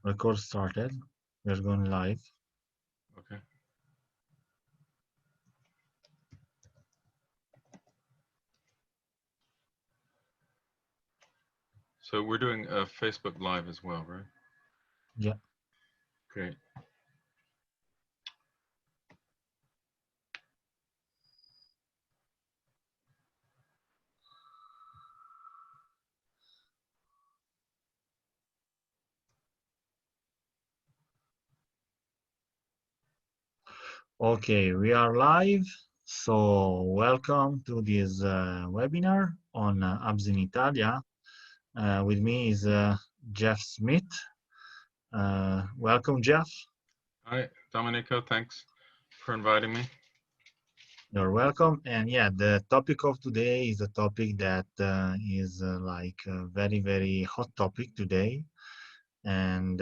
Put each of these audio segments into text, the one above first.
Record started. We're going live. Okay. So we're doing a Facebook Live as well, right? Yeah. Great. Okay, we are live. So welcome to this webinar on apps in Italia. With me is Jeff Smith. Welcome, Jeff. Hi, Domenico. Thanks for inviting me. You're welcome. And yeah, the topic of today is a topic that is like a very, very hot topic today. And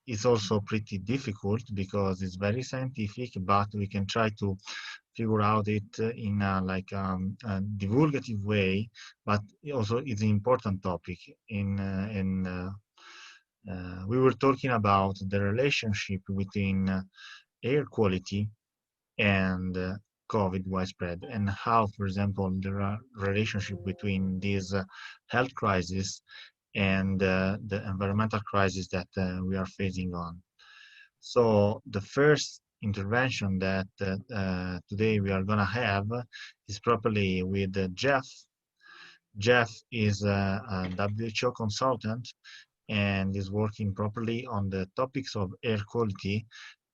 it's also pretty difficult because it's very scientific, but we can try to figure out it in a divulgative way. But also, it's an important topic. We were talking about the relationship between air quality and COVID widespread, and how, for example, the relationship between these health crisis and the environmental crisis that we are facing on. So the first intervention that today we are going to have is properly with Jeff. Jeff is a WHO consultant and is working properly on the topics of air quality,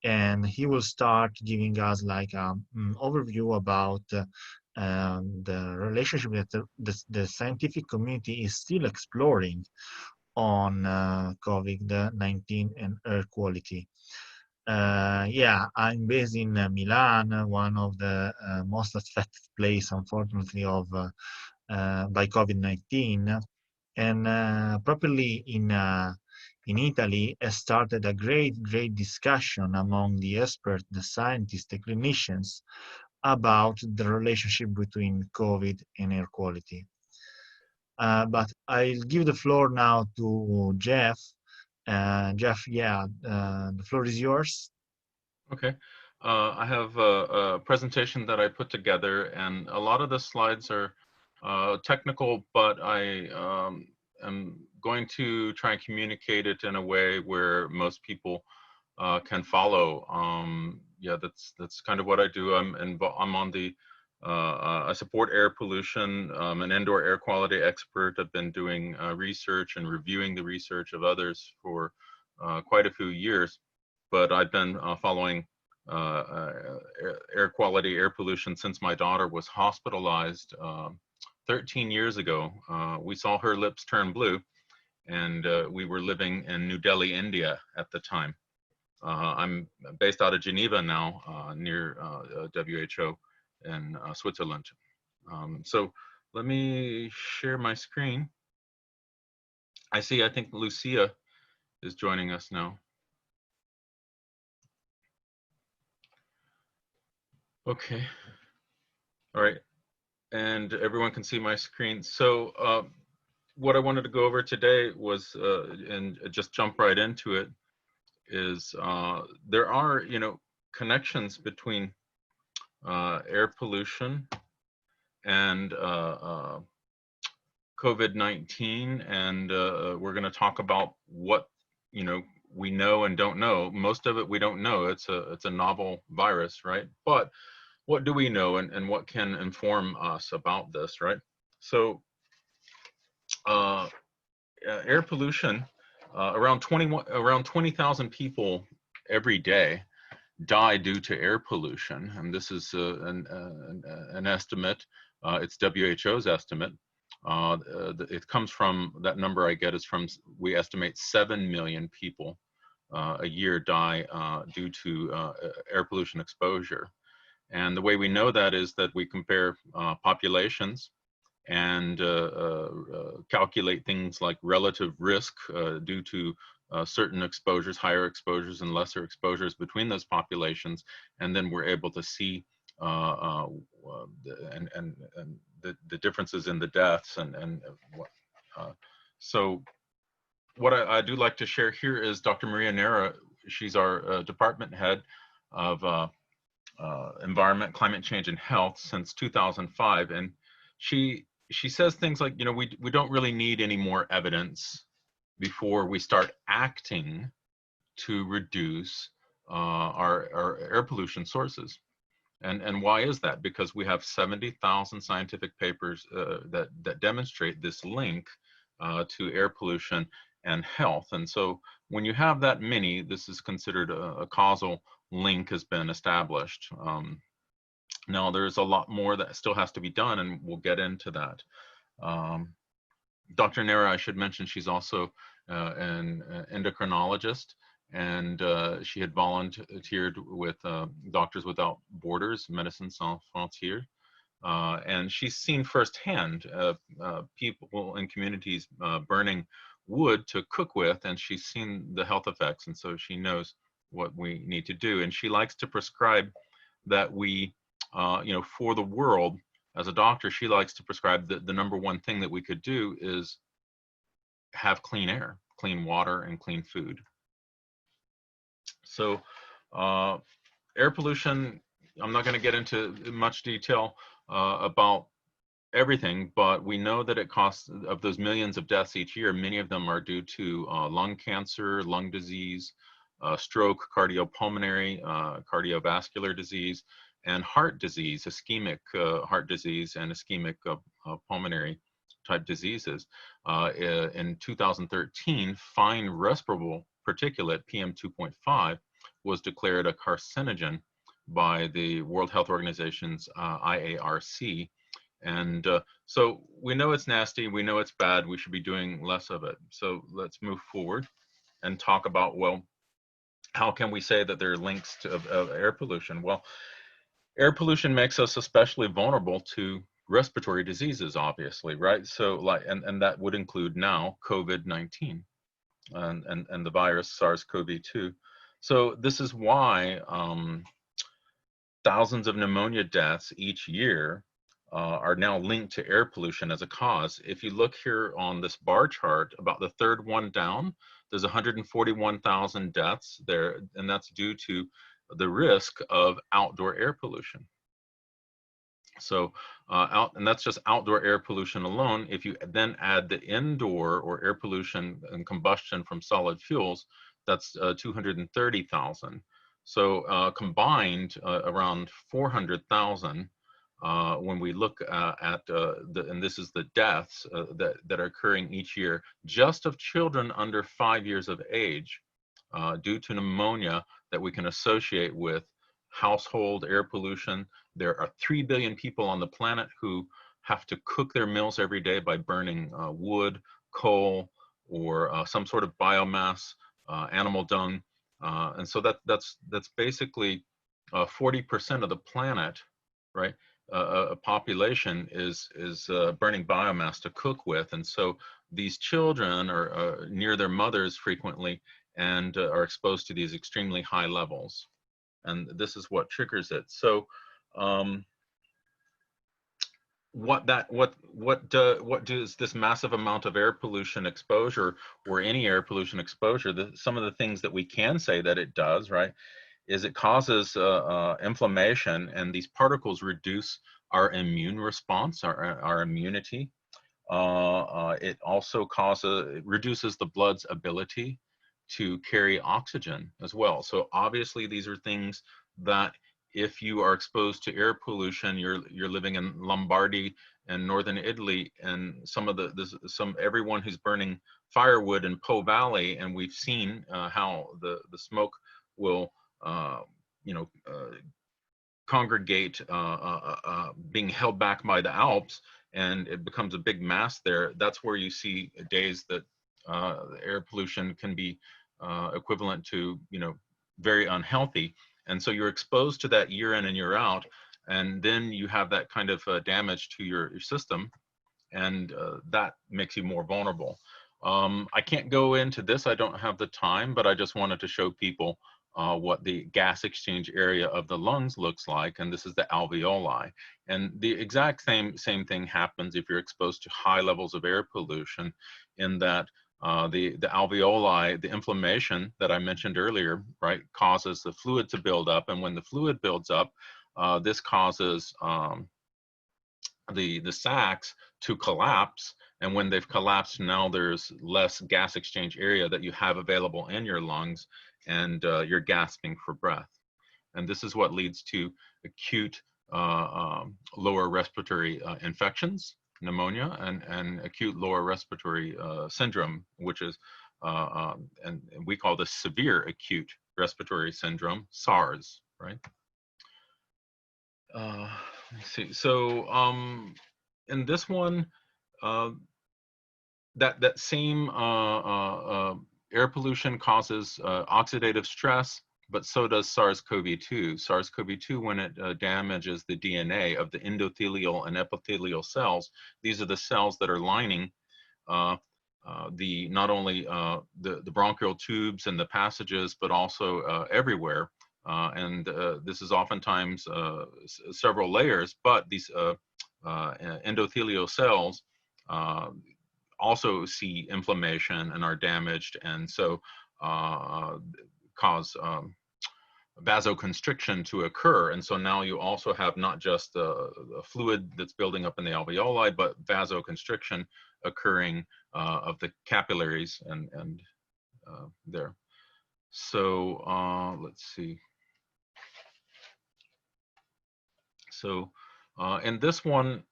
and he will start giving us like an overview about the relationship that the scientific community is still exploring on COVID-19 and air quality. Yeah, I'm based in Milan, one of the most affected place, unfortunately, of by COVID-19, and properly in Italy has started a great discussion among the experts, the scientists, the clinicians about the relationship between COVID and air quality. But I'll give the floor now to Jeff. Jeff, yeah, the floor is yours. Okay. I have a presentation that I put together, and a lot of the slides are technical, but I am going to try and communicate it in a way where most people can follow. Yeah, that's kind of what I do. I'm on the I support air pollution. I'm an indoor air quality expert. I've been doing research and reviewing the research of others for quite a few years, but I've been following air quality, air pollution since my daughter was hospitalized 13 years ago. We saw her lips turn blue, and we were living in New Delhi, India at the time. I'm based out of Geneva now, near WHO in Switzerland. So let me share my screen. I think Lucia is joining us now. Okay. All right. And everyone can see my screen. So what I wanted to go over today was, and just jump right into it, is there are, connections between air pollution and COVID-19, and we're going to talk about what we know and don't know. Most of it we don't know. It's a novel virus, right? But what do we know, and what can inform us about this, right? So air pollution, around 20,000 people every day die due to air pollution, and this is an estimate. It's WHO's estimate. It comes from, that number I get is from, we estimate 7 million people a year die due to air pollution exposure. And the way we know that is that we compare populations and calculate things like relative risk due to certain exposures, higher exposures and lesser exposures between those populations, and then we're able to see and the differences in the deaths and what. So what I do like to share here is Dr. Maria Nera. She's our department head of environment, climate change, and health since 2005, and she says things like, you know, we don't really need any more evidence before we start acting to reduce our air pollution sources. And why is that? Because we have 70,000 scientific papers that demonstrate this link to air pollution and health. And so when you have that many, this is considered a causal link has been established. Now there's a lot more that still has to be done, and we'll get into that. Um, Dr. Nera, I should mention, she's also an endocrinologist, and she had volunteered with Doctors Without Borders, Médecins Sans Frontières, and she's seen firsthand people in communities burning wood to cook with, and she's seen the health effects, and so she knows what we need to do. And she likes to prescribe that we, you know, for the world, as a doctor, she likes to prescribe that the number one thing that we could do is have clean air, clean water, and clean food. So air pollution, I'm not going to get into much detail about everything, but we know that it costs, of those millions of deaths each year, many of them are due to lung cancer, lung disease, stroke, cardiopulmonary, cardiovascular disease, and heart disease, ischemic heart disease and ischemic pulmonary type diseases. In 2013, fine respirable particulate, PM2.5, was declared a carcinogen by the World Health Organization's IARC. And so we know it's nasty, we know it's bad, we should be doing less of it. So let's move forward and talk about, well, how can we say that there are links to, of air pollution? Well, air pollution makes us especially vulnerable to respiratory diseases, obviously, right? So like, and that would include now COVID-19 and the virus SARS-CoV-2. So this is why thousands of pneumonia deaths each year are now linked to air pollution as a cause. If you look here on this bar chart, about the third one down, there's 141,000 deaths there, and that's due to the risk of outdoor air pollution. So and that's just outdoor air pollution alone. If you then add the indoor or air pollution and combustion from solid fuels, that's 230,000. So combined, around 400,000 when we look at and this is the deaths that are occurring each year just of children under 5 years of age due to pneumonia that we can associate with household air pollution. There are 3 billion people on the planet who have to cook their meals every day by burning wood, coal, or some sort of biomass, animal dung. And so that's basically 40% of the planet, right? A population is burning biomass to cook with. And so these children are near their mothers frequently and are exposed to these extremely high levels. And this is what triggers it. So what does this massive amount of air pollution exposure, or any air pollution exposure, some of the things that we can say that it does, right, is it causes inflammation, and these particles reduce our immune response, our immunity. It also reduces the blood's ability to carry oxygen as well. So obviously these are things that if you are exposed to air pollution, you're living in Lombardy and northern Italy, and everyone who's burning firewood in Po Valley, and we've seen how the smoke will congregate, being held back by the Alps, and it becomes a big mass there. That's where you see days that air pollution can be equivalent to, very unhealthy. And so you're exposed to that year in and year out, and then you have that kind of damage to your system, and that makes you more vulnerable. I can't go into this, I don't have the time, but I just wanted to show people what the gas exchange area of the lungs looks like, and this is the alveoli. And the exact same thing happens if you're exposed to high levels of air pollution, in that The alveoli, the inflammation that I mentioned earlier, right, causes the fluid to build up, and when the fluid builds up, this causes the sacs to collapse, and when they've collapsed, now there's less gas exchange area that you have available in your lungs, and you're gasping for breath. And this is what leads to acute lower respiratory infections, pneumonia, and acute lower respiratory syndrome, which is, and we call this severe acute respiratory syndrome, SARS, right? Let me see. So in this one, that same air pollution causes oxidative stress, but so does SARS-CoV-2. SARS-CoV-2, when it damages the DNA of the endothelial and epithelial cells, these are the cells that are lining not only the bronchial tubes and the passages, but also everywhere. This is oftentimes several layers, but these endothelial cells also see inflammation and are damaged, and so cause vasoconstriction to occur. And so now you also have not just the fluid that's building up in the alveoli, but vasoconstriction occurring of the capillaries and there. So let's see. So in this one,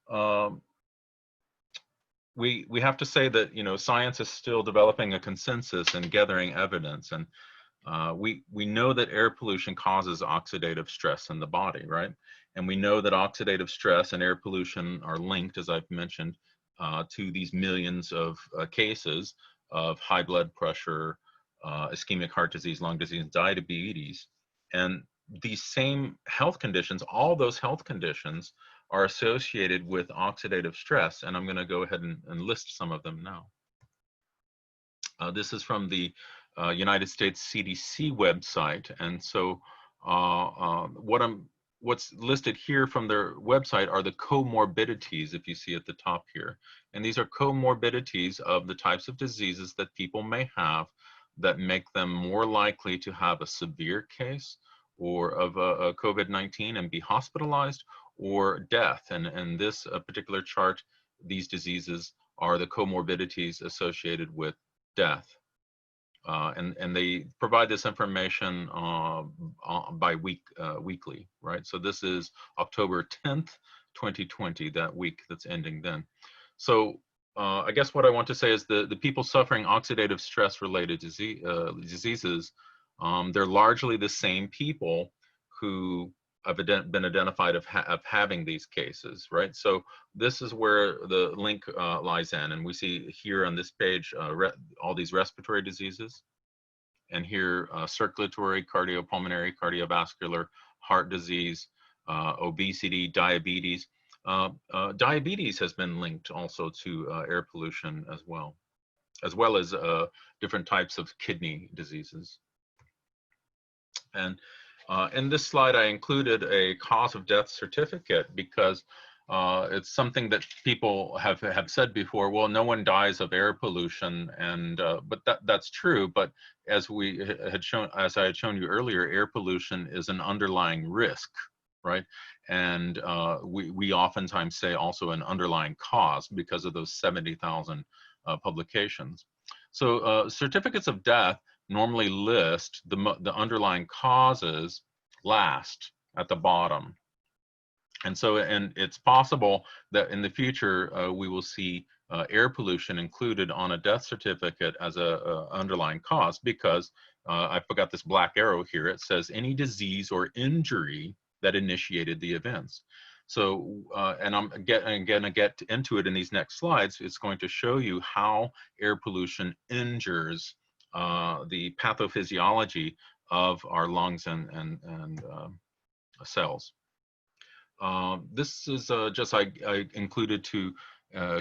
we have to say that, you know, science is still developing a consensus and gathering evidence, and we know that air pollution causes oxidative stress in the body, right? And we know that oxidative stress and air pollution are linked, as I've mentioned, to these millions of cases of high blood pressure, ischemic heart disease, lung disease, diabetes. And these same health conditions, all those health conditions are associated with oxidative stress. And I'm going to go ahead and list some of them now. This is from the United States CDC website. And so what's listed here from their website are the comorbidities, if you see at the top here. And these are comorbidities of the types of diseases that people may have that make them more likely to have a severe case or of a COVID-19 and be hospitalized, or death. And in this particular chart, these diseases are the comorbidities associated with death. And they provide this information by weekly, right? So this is October 10th, 2020, that week that's ending then. So I guess what I want to say is the people suffering oxidative stress related diseases, they're largely the same people who have been identified of having these cases, right? So this is where the link lies in, and we see here on this page all these respiratory diseases, and here circulatory, cardiopulmonary, cardiovascular, heart disease, obesity, diabetes. Diabetes has been linked also to air pollution as well as different types of kidney diseases. And in this slide, I included a cause of death certificate because it's something that people have said before. Well, no one dies of air pollution, and but that's true. But as I had shown you earlier, air pollution is an underlying risk, right? And we oftentimes say also an underlying cause because of those 70,000 publications. So certificates of death normally list the underlying causes last at the bottom. And so, and it's possible that in the future, we will see air pollution included on a death certificate as a underlying cause, because I forgot this black arrow here. It says any disease or injury that initiated the events. So, and I'm going to get into it in these next slides. It's going to show you how air pollution injures the pathophysiology of our lungs and cells. This is just I included to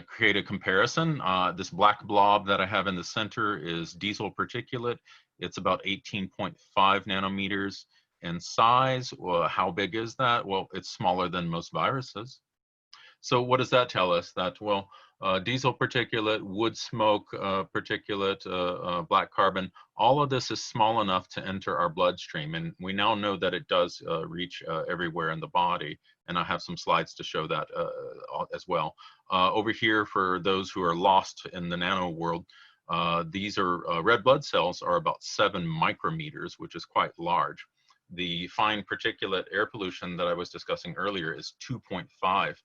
create a comparison. This black blob that I have in the center is diesel particulate. It's about 18.5 nanometers in size. Well, how big is that? Well, it's smaller than most viruses. So what does that tell us? That, well, diesel particulate, wood smoke particulate, black carbon, all of this is small enough to enter our bloodstream. And we now know that it does reach everywhere in the body. And I have some slides to show that as well. Over here, for those who are lost in the nano world, these are red blood cells are about 7 micrometers, which is quite large. The fine particulate air pollution that I was discussing earlier is 2.5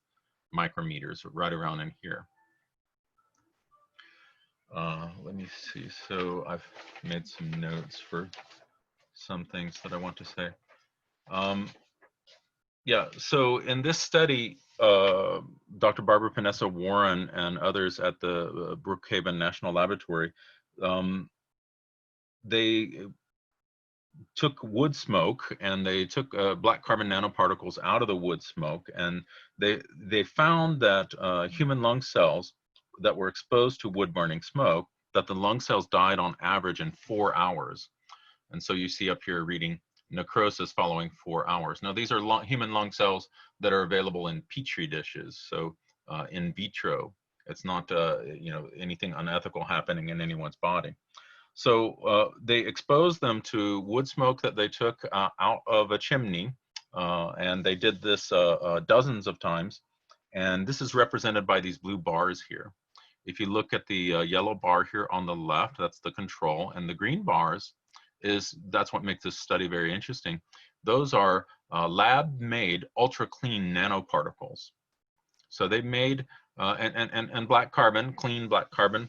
micrometers, right around in here. Let me see. So I've made some notes for some things that I want to say. Yeah, so in this study, Dr. Barbara Panessa Warren and others at the Brookhaven National Laboratory, they took wood smoke and they took black carbon nanoparticles out of the wood smoke, and they found that human lung cells that were exposed to wood burning smoke, that the lung cells died on average in 4 hours. And so you see up here reading necrosis following 4 hours. Now these are human lung cells that are available in petri dishes, so in vitro. It's not anything unethical happening in anyone's body. So they exposed them to wood smoke that they took out of a chimney, and they did this dozens of times. And this is represented by these blue bars here. If you look at the yellow bar here on the left, that's the control, and the green bars that's what makes this study very interesting. Those are lab-made ultra clean nanoparticles. So they made and black carbon, clean black carbon,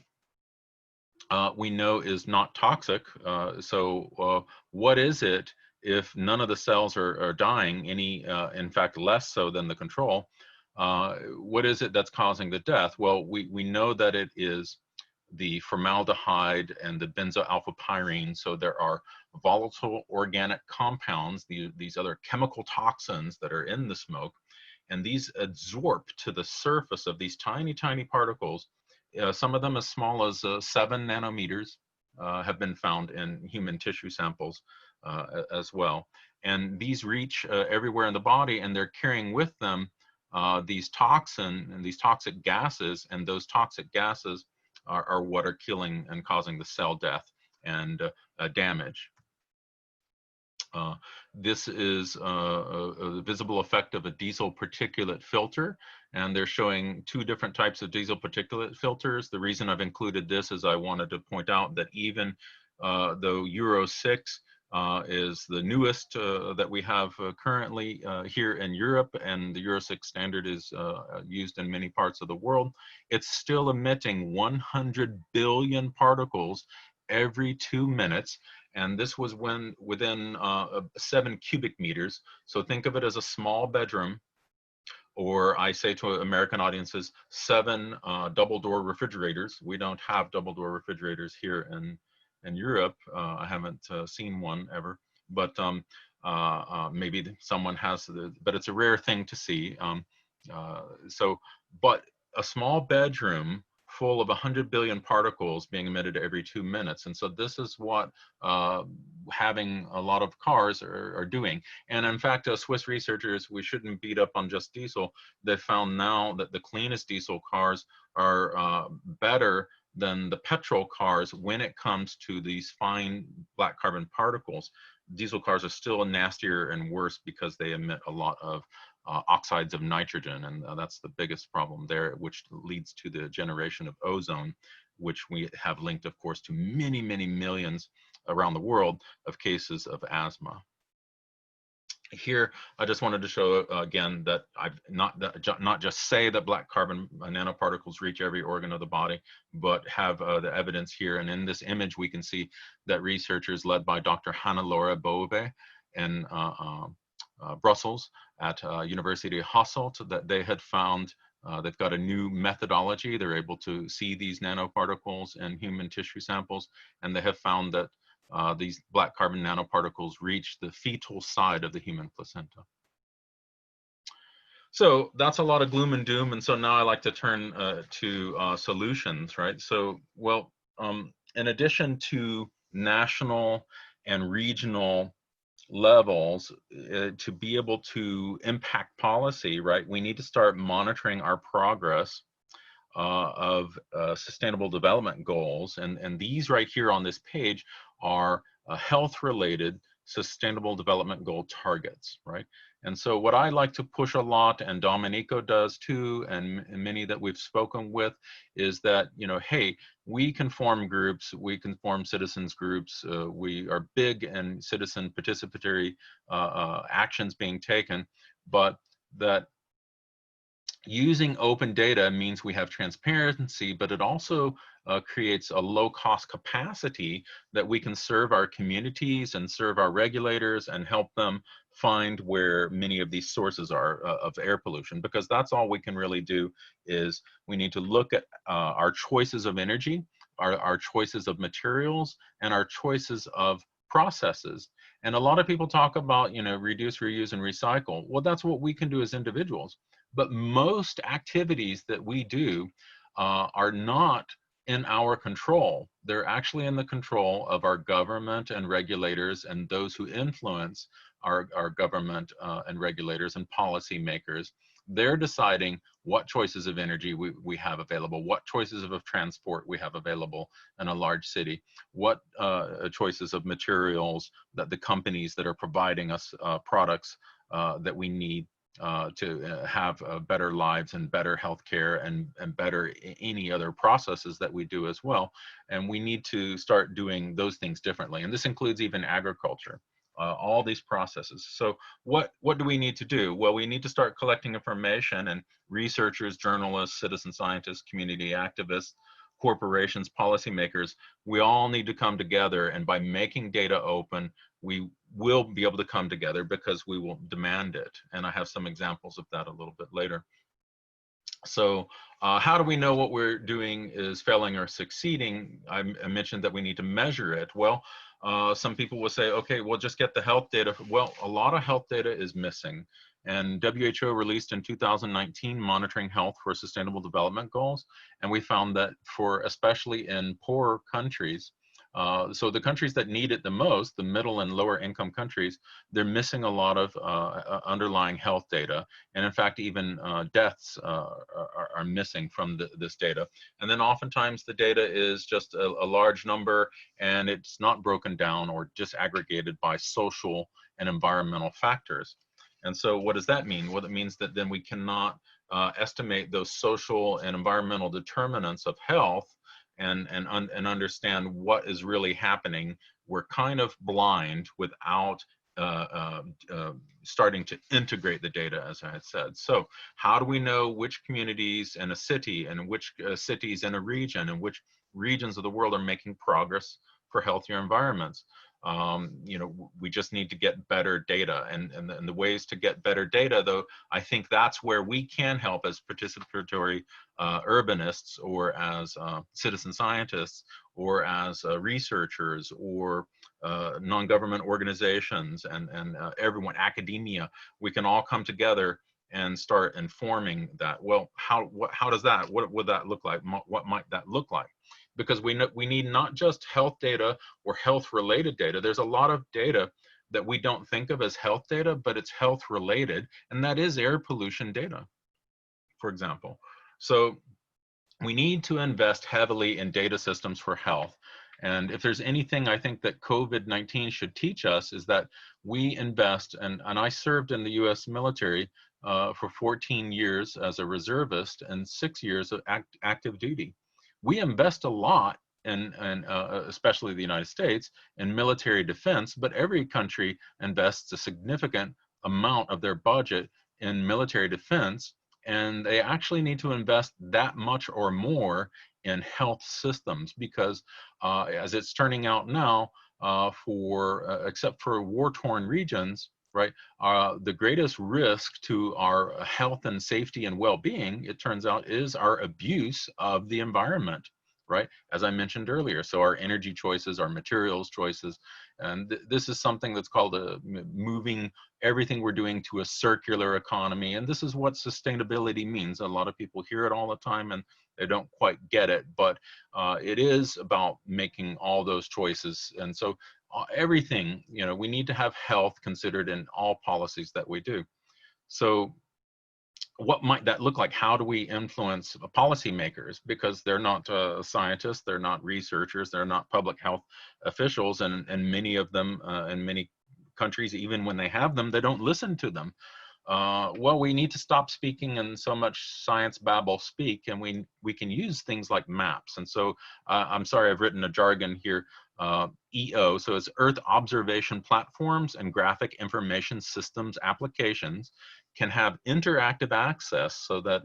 we know is not toxic. So what is it if none of the cells are dying, in fact, less so than the control? What is it that's causing the death? Well, we know that it is the formaldehyde and the benzoalpha-pyrene. So there are volatile organic compounds, these other chemical toxins that are in the smoke, and these adsorb to the surface of these tiny, tiny particles. Some of them as small as 7 nanometers have been found in human tissue samples as well. And these reach everywhere in the body, and they're carrying with them these toxic gases, and those toxic gases are what are killing and causing the cell death and damage. This is a visible effect of a diesel particulate filter, and they're showing 2 different types of diesel particulate filters. The reason I've included this is I wanted to point out that even though Euro 6 is the newest that we have currently here in Europe, and the Euro 6 standard is used in many parts of the world, it's still emitting 100 billion particles every 2 minutes. And this was within 7 cubic meters. So think of it as a small bedroom, or I say to American audiences, 7 double-door refrigerators. We don't have double-door refrigerators here in Europe. I haven't seen one ever, but maybe someone has, but it's a rare thing to see. But a small bedroom full of 100 billion particles being emitted every 2 minutes. And so this is what having a lot of cars are doing. And in fact, Swiss researchers, we shouldn't beat up on just diesel. They found now that the cleanest diesel cars are better than the petrol cars when it comes to these fine black carbon particles. Diesel cars are still nastier and worse because they emit a lot of oxides of nitrogen, and that's the biggest problem there, which leads to the generation of ozone, which we have linked, of course, to many, many millions around the world of cases of asthma. Here, I just wanted to show again that I've not just say that black carbon nanoparticles reach every organ of the body, but have the evidence here. And in this image, we can see that researchers led by Dr. Hannah-Laura Bove in Brussels at University of Hasselt, that they had found they've got a new methodology. They're able to see these nanoparticles in human tissue samples, and they have found that these black carbon nanoparticles reach the fetal side of the human placenta. So that's a lot of gloom and doom, and so now I like to turn to solutions, right? So, well, in addition to national and regional levels, to be able to impact policy, right, we need to start monitoring our progress of Sustainable Development Goals, and these right here on this page are health-related Sustainable Development Goal targets, right? And so what I like to push a lot, and Domenico does too, and many that we've spoken with, is that, you know, hey, we can form groups, we can form citizens groups, we are big in citizen participatory actions being taken, but that using open data means we have transparency, but it also creates a low-cost capacity that we can serve our communities and serve our regulators and help them find where many of these sources are of air pollution, because that's all we can really do. Is we need to look at our choices of energy, our choices of materials, and our choices of processes. And a lot of people talk about, you know, reduce, reuse, and recycle. Well, that's what we can do as individuals. But most activities that we do are not in our control. They're actually in the control of our government and regulators and those who influence our government and regulators and policymakers. They're deciding what choices of energy we have available, what choices of transport we have available in a large city, what choices of materials that the companies that are providing us products that we need to have better lives and better healthcare and better any other processes that we do as well. And we need to start doing those things differently. And this includes even agriculture, all these processes. So what do we need to do? Well, we need to start collecting information, and researchers, journalists, citizen scientists, community activists, corporations, policymakers, we all need to come together. And by making data open, we will be able to come together because we will demand it. And I have some examples of that a little bit later. So how do we know what we're doing is failing or succeeding? I mentioned that we need to measure it. Well, some people will say, okay, we'll just get the health data. Well, a lot of health data is missing. And WHO released in 2019 Monitoring Health for Sustainable Development Goals. And we found that for, especially in poor countries, so the countries that need it the most, the middle and lower income countries, they're missing a lot of underlying health data. And in fact, even deaths are missing from this data. And then oftentimes the data is just a large number, and it's not broken down or disaggregated by social and environmental factors. And so what does that mean? Well, it means that then we cannot estimate those social and environmental determinants of health and understand what is really happening. We're kind of blind without starting to integrate the data, as I had said. So how do we know which communities in a city and which cities in a region and which regions of the world are making progress for healthier environments? You know, we just need to get better data, and the ways to get better data, though, I think that's where we can help as participatory urbanists, or as citizen scientists, or as researchers, or non-government organizations, and everyone, academia. We can all come together and start informing that. Well, how does that, what would that look like? What might that look like? Because we need not just health data or health related data. There's a lot of data that we don't think of as health data, but it's health related, and that is air pollution data, for example. So we need to invest heavily in data systems for health. And if there's anything I think that COVID-19 should teach us, is that we invest, and I served in the US military for 14 years as a reservist and 6 years of active duty. We invest a lot in, especially the United States, in military defense, but every country invests a significant amount of their budget in military defense, and they actually need to invest that much or more in health systems, because as it's turning out now, except for war-torn regions, right, the greatest risk to our health and safety and well-being, it turns out, is our abuse of the environment, right, as I mentioned earlier. So our energy choices, our materials choices, and this is something that's called moving everything we're doing to a circular economy. And this is what sustainability means. A lot of people hear it all the time and they don't quite get it, but it is about making all those choices. And so everything, you know, we need to have health considered in all policies that we do. So what might that look like? How do we influence policymakers? Because they're not scientists, they're not researchers, they're not public health officials, and many of them in many countries, even when they have them, they don't listen to them. Well, we need to stop speaking in so much science babble speak, and we can use things like maps. And so I'm sorry, I've written a jargon here, EO, so it's Earth Observation Platforms and Graphic Information Systems applications can have interactive access, so that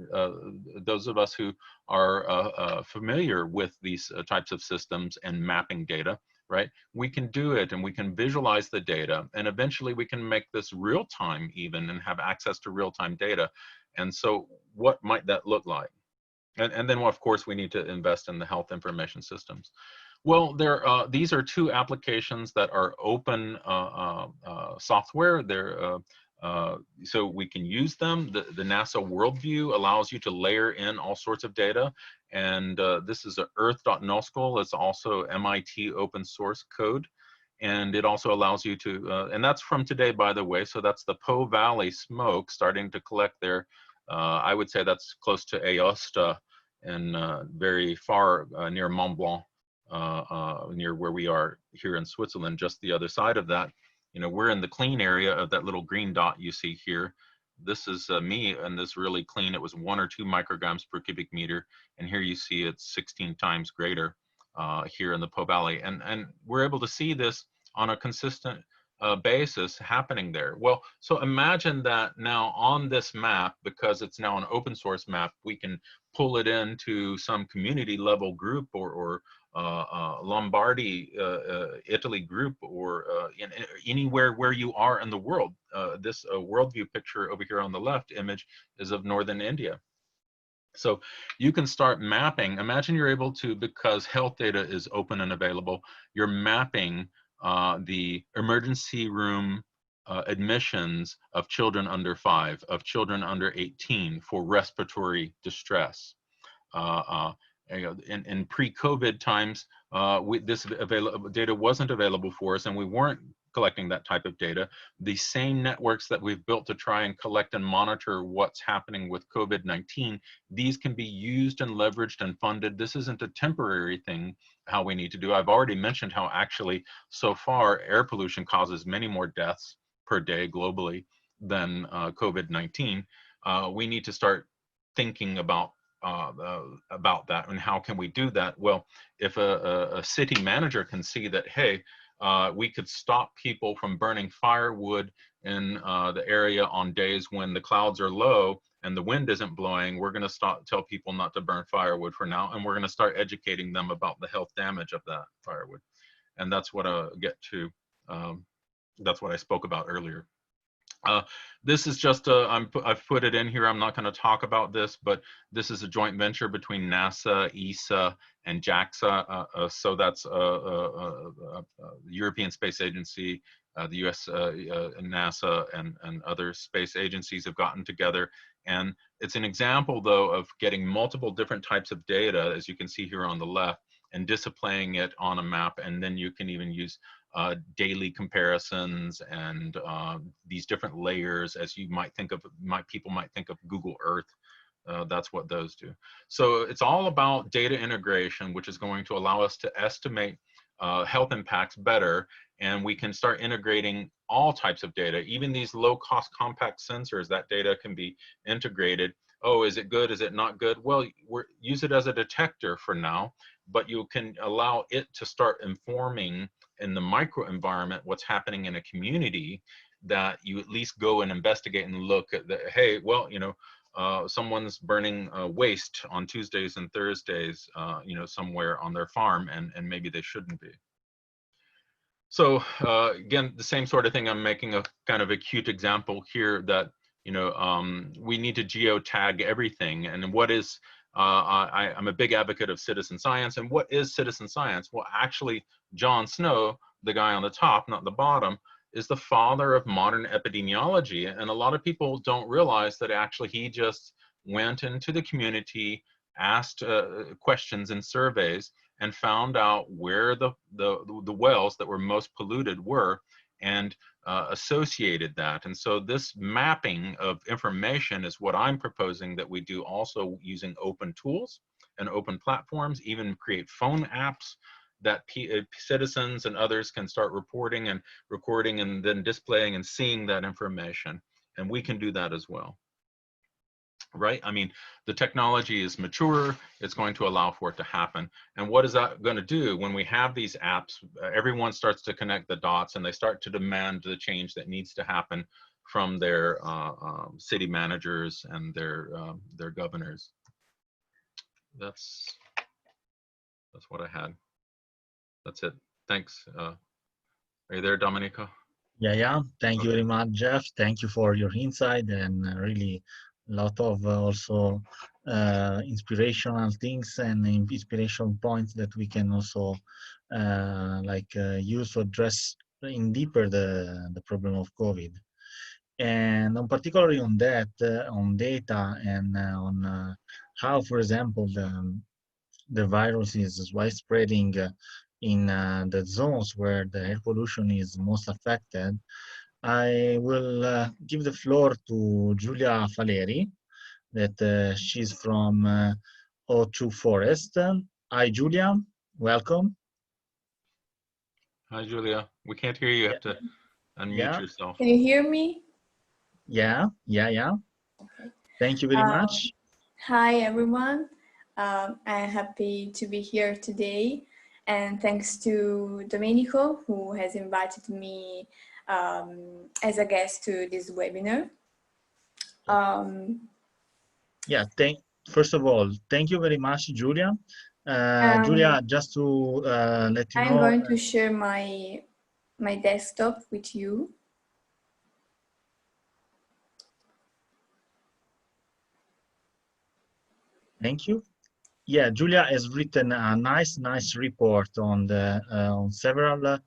those of us who are familiar with these types of systems and mapping data, right? We can do it, and we can visualize the data, and eventually we can make this real time even and have access to real time data. And so what might that look like? And then of course we need to invest in the health information systems. Well, these are two applications that are open software. So we can use them. The NASA Worldview allows you to layer in all sorts of data. And this is a earth.noscol. It's also MIT open source code. And it also allows you to, and that's from today, by the way. So that's the Po Valley smoke starting to collect there. I would say that's close to Aosta and very far near Mont Blanc, near where we are here in Switzerland, just the other side of that. You know, we're in the clean area of that little green dot you see here. This is me, and this really clean. It was 1 or 2 micrograms per cubic meter, and here you see it's 16 times greater here in the Po Valley. And we're able to see this on a consistent basis happening there. Well, so imagine that now on this map, because it's now an open source map, we can pull it into some community level group or Lombardy, Italy group, or anywhere where you are in the world. This worldview picture over here on the left image is of northern India. So you can start mapping. Imagine you're able to, because health data is open and available, you're mapping the emergency room admissions of children under 5, of children under 18 for respiratory distress. In pre-COVID times, this data wasn't available for us, and we weren't collecting that type of data. The same networks that we've built to try and collect and monitor what's happening with COVID-19, these can be used and leveraged and funded. This isn't a temporary thing, how we need to do. I've already mentioned how actually so far air pollution causes many more deaths per day globally than COVID-19. We need to start thinking about that, and how can we do that? Well, if a city manager can see that, hey, we could stop people from burning firewood in the area on days when the clouds are low and the wind isn't blowing, we're going to tell people not to burn firewood for now, and we're going to start educating them about the health damage of that firewood. And that's what I get to. That's what I spoke about earlier. This is just I've put it in here. I'm not going to talk about this, but this is a joint venture between NASA, ESA, and JAXA. So that's the European Space Agency, the US, NASA, and other space agencies have gotten together. And it's an example, though, of getting multiple different types of data, as you can see here on the left, and displaying it on a map. And then you can even use daily comparisons and these different layers, as you might think of, people might think of Google Earth. That's what those do. So it's all about data integration, which is going to allow us to estimate health impacts better, and we can start integrating all types of data, even these low-cost compact sensors. That data can be integrated. Oh, is it good? Is it not good? Well, use it as a detector for now, but you can allow it to start informing in the microenvironment what's happening in a community, that you at least go and investigate and look at the, hey, well, you know, someone's burning waste on Tuesdays and Thursdays, you know, somewhere on their farm, and maybe they shouldn't be. So again, the same sort of thing. I'm making a kind of a cute example here that, you know, we need to geotag everything. And what is, I'm a big advocate of citizen science. And what is citizen science? Well, actually, John Snow, the guy on the top, not the bottom, is the father of modern epidemiology. And a lot of people don't realize that actually he just went into the community, asked questions and surveys, and found out where the wells that were most polluted were. and associated that. And so this mapping of information is what I'm proposing that we do also using open tools and open platforms, even create phone apps that citizens and others can start reporting and recording and then displaying and seeing that information. And we can do that as well. Right? I mean, the technology is mature, it's going to allow for it to happen. And what is that going to do when we have these apps? Everyone starts to connect the dots and they start to demand the change that needs to happen from their city managers and their governors. That's what I had. That's it. Thanks. Are you there, Domenico? Yeah. Thank you Okay. very much, Jeff. Thank you for your insight and really a lot of also inspirational things and inspirational points that we can also use to address in deeper the problem of COVID. And on particularly on that, on data and on how, for example, the virus is widespreading in the zones where the air pollution is most affected, I will give the floor to Giulia Faleri, that she's from O2 Forest. Hi, Giulia. Welcome. Hi, Julia. We can't hear you. You Yeah. have to unmute Yeah. yourself. Can you hear me? Yeah. Okay. Thank you very much. Hi, everyone. I'm happy to be here today. And thanks to Domenico, who has invited me as a guest to this webinar. Yeah, first of all, thank you very much, Giulia. Giulia, just to let you I'm know. going to share my desktop with you. Thank you. Yeah, Giulia has written a nice report on the on several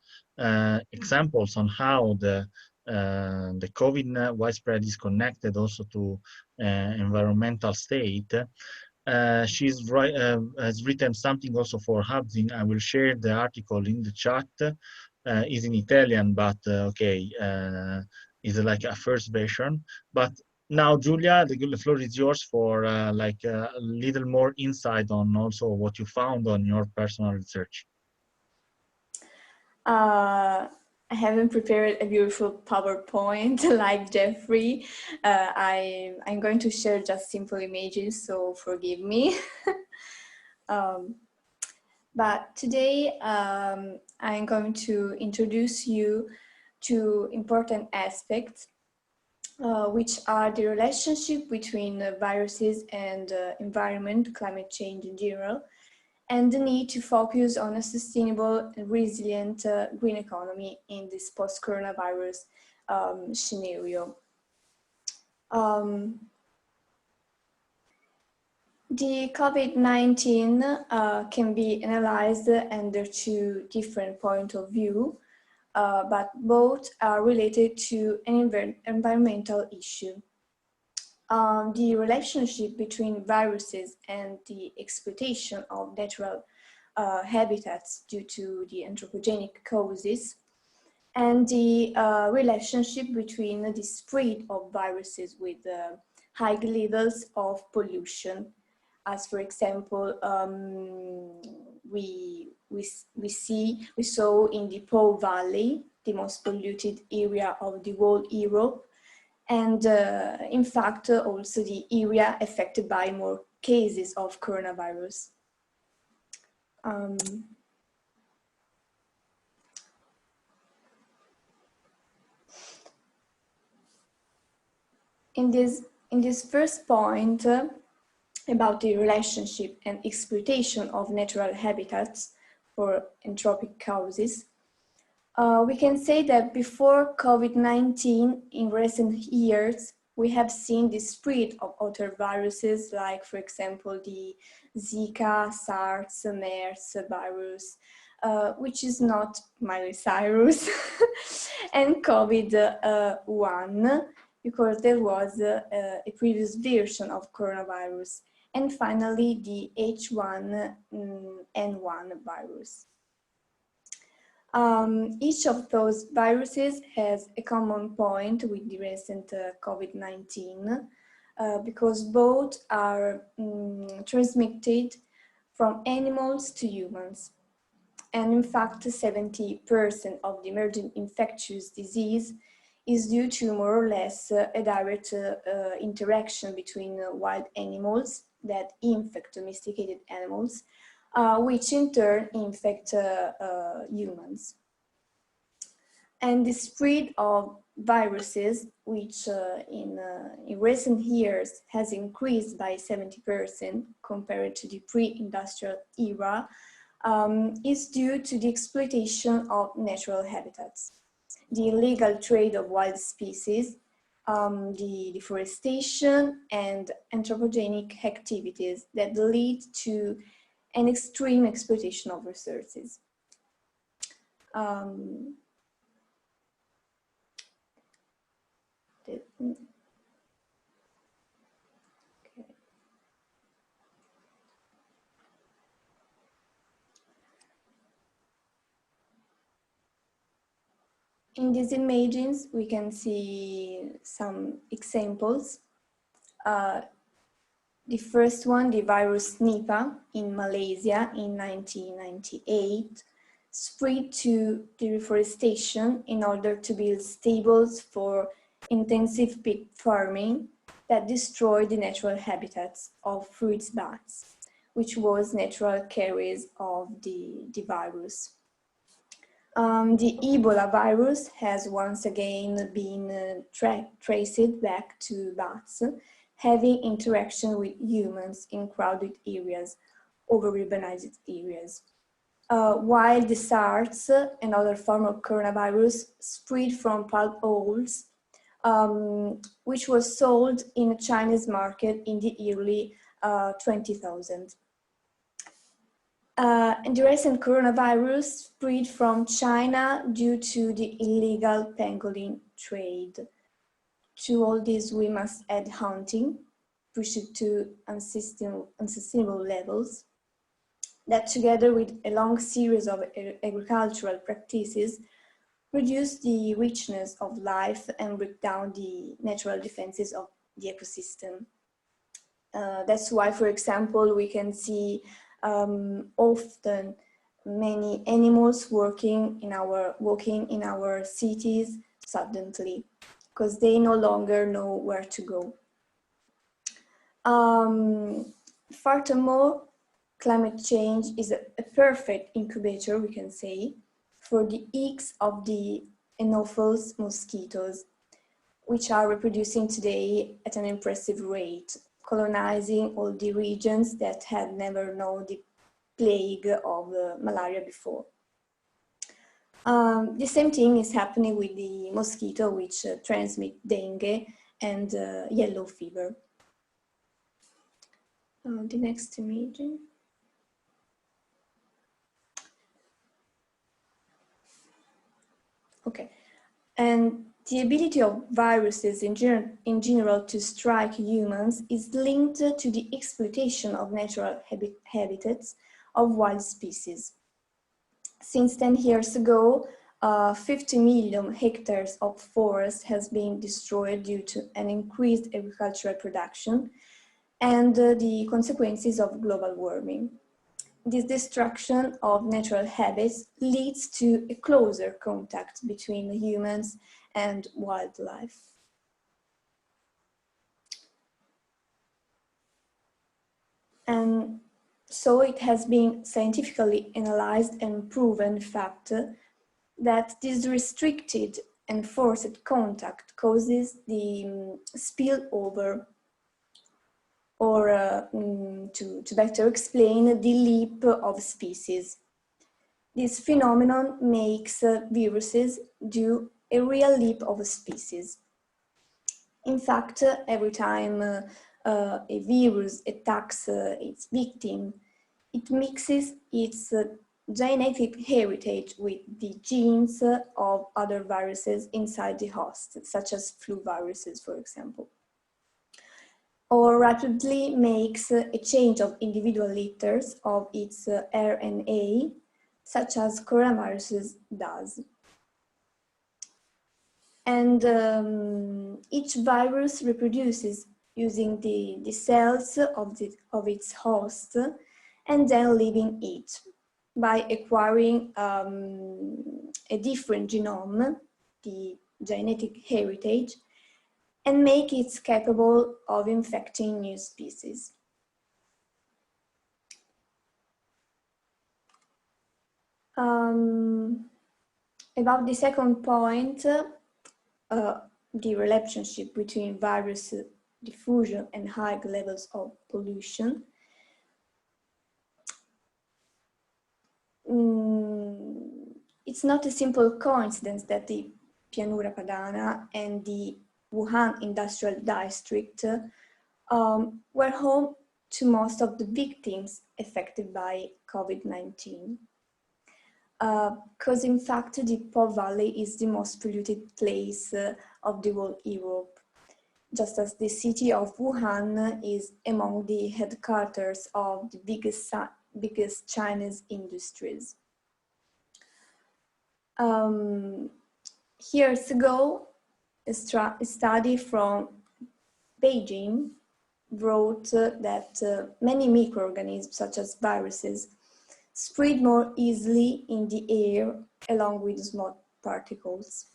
examples on how the COVID widespread is connected also to environmental state. Has written something also for housing. I will share the article in the chat. Is in Italian, but okay, is like a first version. But now, Giulia, the floor is yours for a little more insight on also what you found on your personal research. I haven't prepared a beautiful PowerPoint like Jeffrey. I'm going to share just simple images, so forgive me. But today I'm going to introduce you to important aspects, which are the relationship between viruses and environment, climate change in general, and the need to focus on a sustainable and resilient green economy in this post-coronavirus scenario. The COVID-19 can be analyzed under two different points of view, but both are related to an environmental issue. The relationship between viruses and the exploitation of natural habitats due to the anthropogenic causes, and the relationship between the spread of viruses with high levels of pollution. As for example, we saw in the Po Valley, the most polluted area of the whole Europe, and in fact also the area affected by more cases of coronavirus. In this first point about the relationship and exploitation of natural habitats for anthropic causes, we can say that before COVID-19, in recent years, we have seen the spread of other viruses, like, for example, the Zika, SARS, MERS virus, which is not Miley Cyrus, and COVID-1, because there was a previous version of coronavirus, and finally the H1N1 virus. Each of those viruses has a common point with the recent COVID-19 because both are transmitted from animals to humans. And in fact, 70% of the emerging infectious disease is due to more or less a direct interaction between wild animals that infect domesticated animals, which in turn infect humans. And the spread of viruses, which in recent years has increased by 70% compared to the pre-industrial era, is due to the exploitation of natural habitats, the illegal trade of wild species, the deforestation and anthropogenic activities that lead to an extreme exploitation of resources. In these images, we can see some examples. The first one, the virus Nipah in Malaysia in 1998, spread to the reforestation in order to build stables for intensive pig farming that destroyed the natural habitats of fruit bats, which was natural carriers of the virus. The Ebola virus has once again been traced back to bats, having interaction with humans in crowded areas, over-urbanized areas. While the SARS, another form of coronavirus, spread from palm oils, which was sold in a Chinese market in the early 20,000. And the recent coronavirus spread from China due to the illegal pangolin trade. To all this, we must add hunting, pushed to unsustainable levels, that together with a long series of agricultural practices reduce the richness of life and break down the natural defenses of the ecosystem. That's why, for example, we can see often many animals walking in our cities suddenly, because they no longer know where to go. Furthermore, climate change is a perfect incubator, we can say, for the eggs of the Anopheles mosquitoes, which are reproducing today at an impressive rate, colonizing all the regions that had never known the plague of malaria before. The same thing is happening with the mosquito, which transmit dengue and yellow fever. The next image. Okay, and the ability of viruses in general to strike humans is linked to the exploitation of natural habitats of wild species. Since 10 years ago, 50 million hectares of forest has been destroyed due to an increased agricultural production and the consequences of global warming. This destruction of natural habits leads to a closer contact between humans and wildlife. And so it has been scientifically analyzed and proven fact that this restricted and forced contact causes the spillover, or to better explain, the leap of species. This phenomenon makes viruses do a real leap of a species. In fact, every time a virus attacks its victim, it mixes its genetic heritage with the genes of other viruses inside the host, such as flu viruses, for example, or rapidly makes a change of individual letters of its RNA such as coronaviruses does. And each virus reproduces using the cells of its host and then leaving it by acquiring a different genome, the genetic heritage, and make it capable of infecting new species. About the second point, the relationship between virus diffusion and high levels of pollution. It's not a simple coincidence that the Pianura Padana and the Wuhan industrial district were home to most of the victims affected by COVID-19. Because in fact, the Po Valley is the most polluted place of the whole Europe, just as the city of Wuhan is among the headquarters of the biggest Chinese industries. Years ago, a study from Beijing wrote that many microorganisms, such as viruses, spread more easily in the air along with small particles.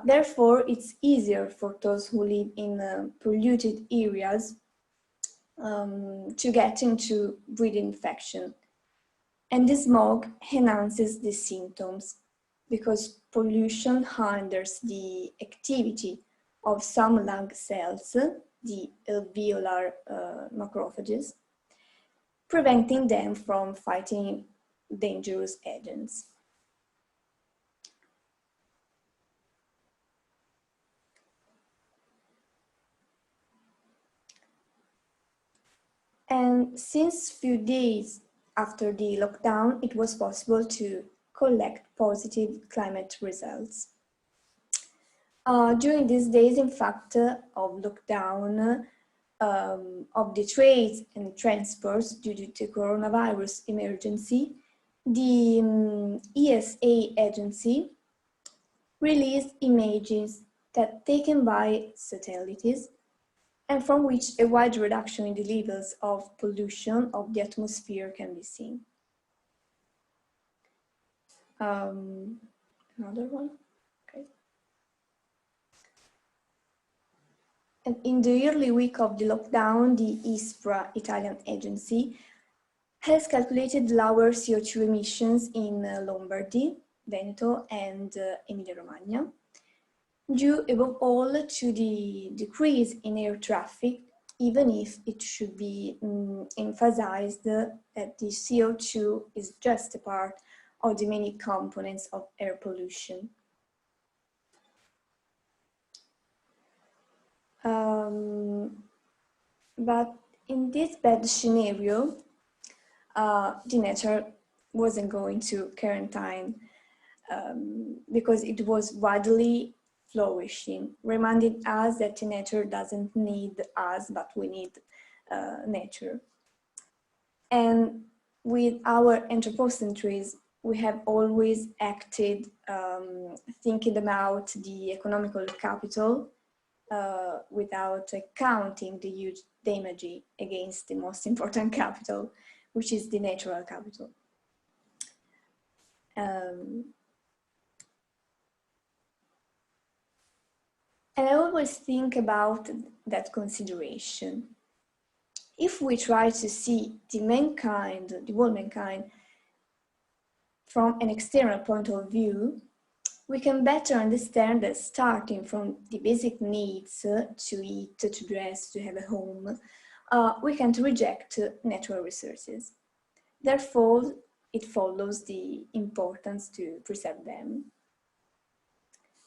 Therefore, it's easier for those who live in polluted areas to get into breathing infection. And the smog enhances the symptoms because pollution hinders the activity of some lung cells, the alveolar macrophages, preventing them from fighting dangerous agents. And since few days after the lockdown, it was possible to collect positive climate results. During these days, in fact, of lockdown, of the trades and transports due to the coronavirus emergency, the ESA agency released images that taken by satellites and from which a wide reduction in the levels of pollution of the atmosphere can be seen. Another one, okay. And in the early week of the lockdown, the ISPRA Italian agency has calculated lower CO2 emissions in Lombardy, Veneto, and Emilia-Romagna, due above all to the decrease in air traffic, even if it should be emphasized that the CO2 is just a part of the many components of air pollution. But in this bad scenario, the nature wasn't going to quarantine because it was widely flourishing, reminding us that the nature doesn't need us, but we need nature. And with our anthropocentrism, we have always acted thinking about the economical capital without counting the huge damage against the most important capital, which is the natural capital. And I always think about that consideration. If we try to see the whole mankind, from an external point of view, we can better understand that starting from the basic needs to eat, to dress, to have a home, we can't reject natural resources. Therefore, it follows the importance to preserve them.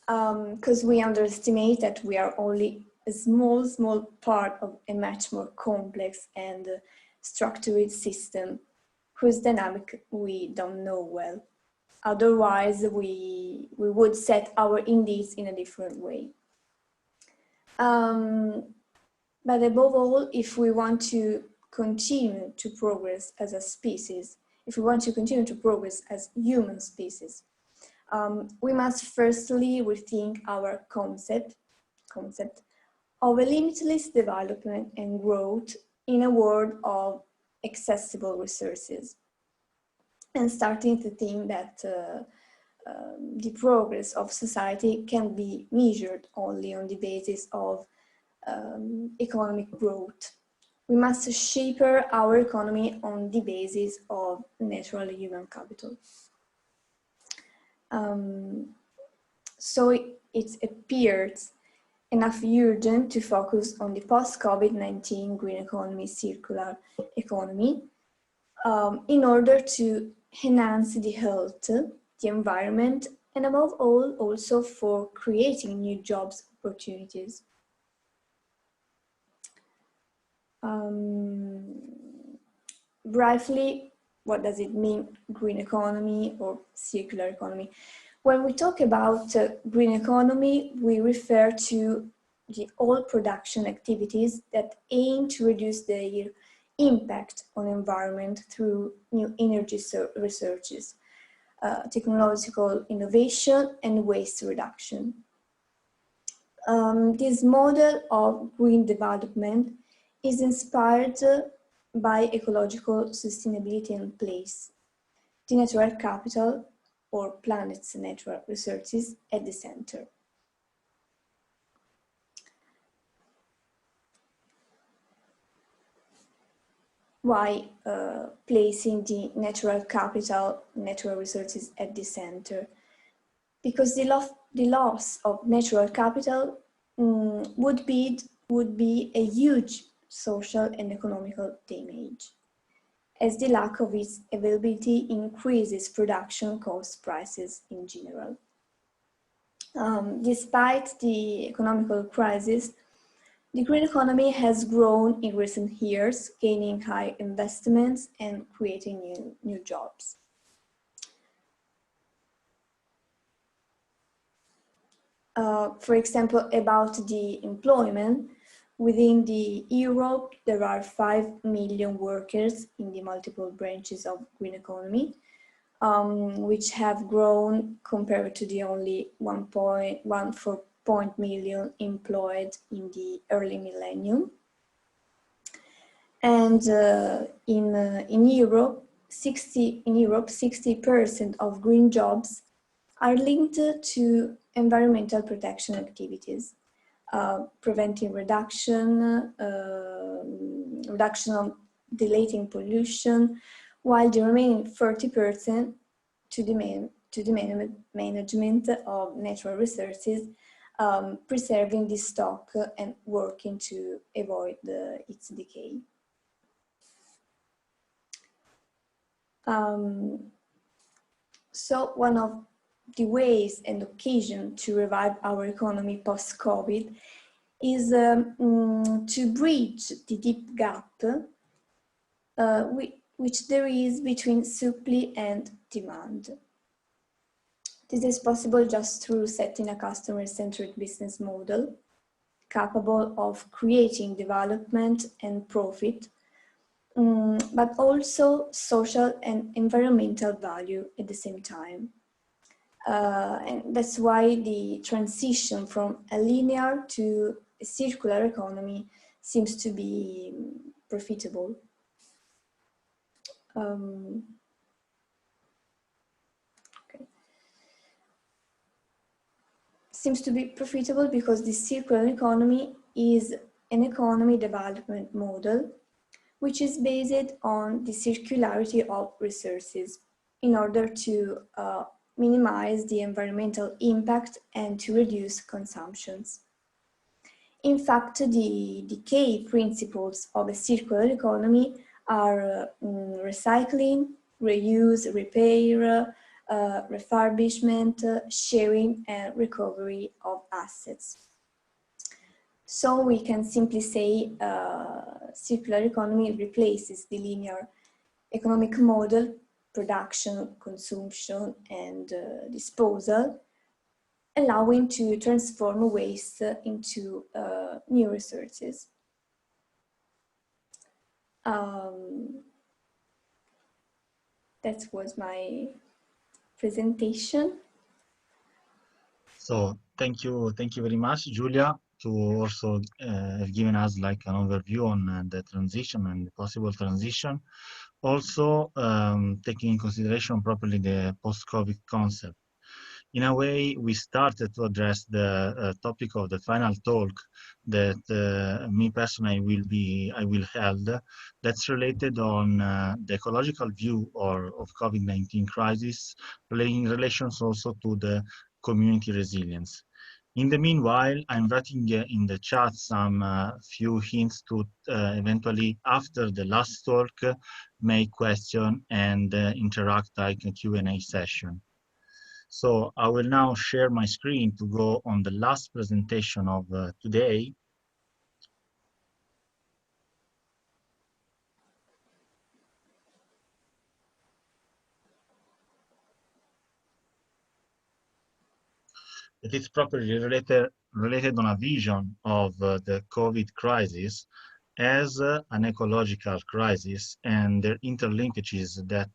Because we underestimate that we are only a small part of a much more complex and structured system whose dynamic we don't know well. Otherwise, we would set our needs in a different way. But above all, if we want to continue to progress as a species if we want to continue to progress as human species, we must firstly rethink our concept of a limitless development and growth in a world of accessible resources, and starting to think that the progress of society can be measured only on the basis of economic growth. We must shape our economy on the basis of natural human capital. So it appears enough urgent to focus on the post-COVID-19 green economy, circular economy, in order to enhance the health, the environment, and above all, also for creating new jobs opportunities. Briefly, what does it mean, green economy or circular economy? When we talk about green economy, we refer to all production activities that aim to reduce their impact on environment through new energy researches, technological innovation, and waste reduction. This model of green development is inspired by ecological sustainability and place, the natural capital or planet's natural resources at the center. Why placing the natural capital, natural resources at the center? Because the loss of natural capital would be a huge social and economical damage, as the lack of its availability increases production cost prices in general. Despite the economical crisis, the green economy has grown in recent years, gaining high investments and creating new jobs. For example, about the employment, within the Europe, there are 5 million workers in the multiple branches of green economy, which have grown compared to the only 1.4 million employed in the early millennium. And in Europe, 60% of green jobs are linked to environmental protection activities, preventing reduction of dilating pollution, while the remaining 30% to the management of natural resources, preserving the stock and working to avoid its decay. So one of the ways and occasion to revive our economy post-COVID is to bridge the deep gap which there is between supply and demand. This is possible just through setting a customer-centered business model capable of creating development and profit, but also social and environmental value at the same time. And that's why the transition from a linear to a circular economy seems to be profitable. Seems to be profitable because the circular economy is an economy development model which is based on the circularity of resources in order to minimize the environmental impact and to reduce consumptions. In fact, the key principles of a circular economy are recycling, reuse, repair, refurbishment, sharing, and recovery of assets. So we can simply say circular economy replaces the linear economic model, production, consumption, and disposal, allowing to transform waste into new resources. that was my presentation. So thank you very much, Julia, to also have given us like an overview on the transition and the possible transition. Also, taking in consideration properly the post-COVID concept. In a way, we started to address the topic of the final talk that me personally I will held. That's related on the ecological view of COVID-19 crisis, in relations also to the community resilience. In the meanwhile, I'm writing in the chat some few hints to eventually, after the last talk, make question and interact like a Q&A session. So I will now share my screen to go on the last presentation of today. It is properly related on a vision of the COVID crisis as an ecological crisis and the interlinkages that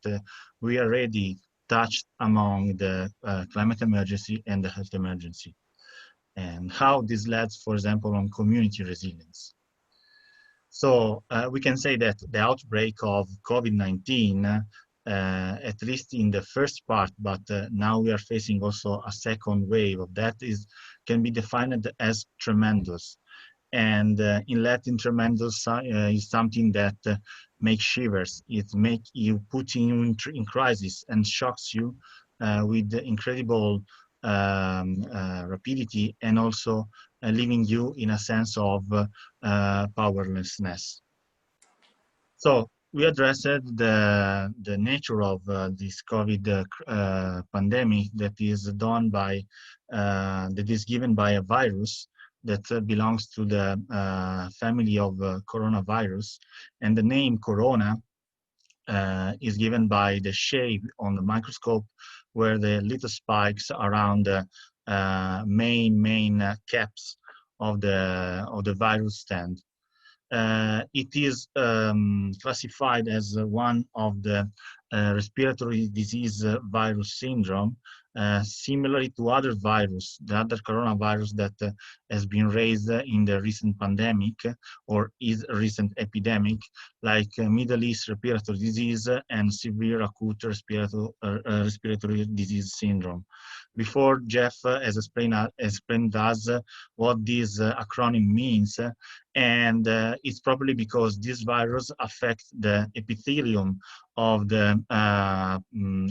we already touched among the climate emergency and the health emergency, and how this leads, for example, on community resilience. So we can say that the outbreak of COVID-19, at least in the first part, but now we are facing also a second wave of that, can be defined as tremendous. And in Latin, tremendous is something that makes shivers. It makes you put you in crisis and shocks you with incredible rapidity, and also leaving you in a sense of powerlessness. So we addressed the nature of this COVID pandemic that is done by that is given by a virus that belongs to the family of coronavirus, and the name corona is given by the shape on the microscope, where the little spikes around the main caps of the virus stand. It is classified as one of the respiratory disease virus syndrome, similarly to other virus, the other coronavirus that has been raised in the recent pandemic or is a recent epidemic, like Middle East respiratory disease and severe acute respiratory disease syndrome. Before, Jeff has explained us what this acronym means, and it's probably because this virus affects the epithelium of the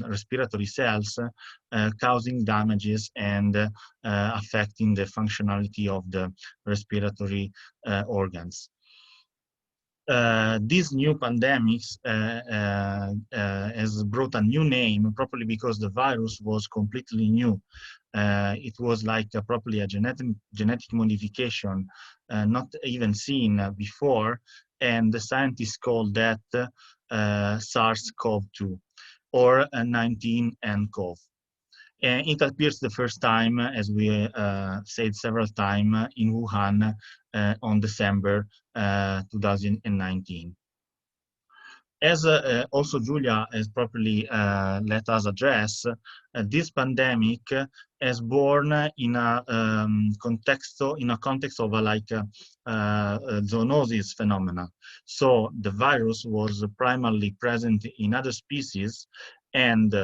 respiratory cells, causing damages and affecting the functionality of the respiratory organs. This new pandemics has brought a new name, probably because the virus was completely new. It was like probably a genetic modification, not even seen before, and the scientists call that SARS-CoV-2 or 19nCoV. And it appears the first time, as we said several times, in Wuhan on December 2019. As also Julia has properly let us address, this pandemic is born in a context of a zoonosis phenomena. So the virus was primarily present in other species, and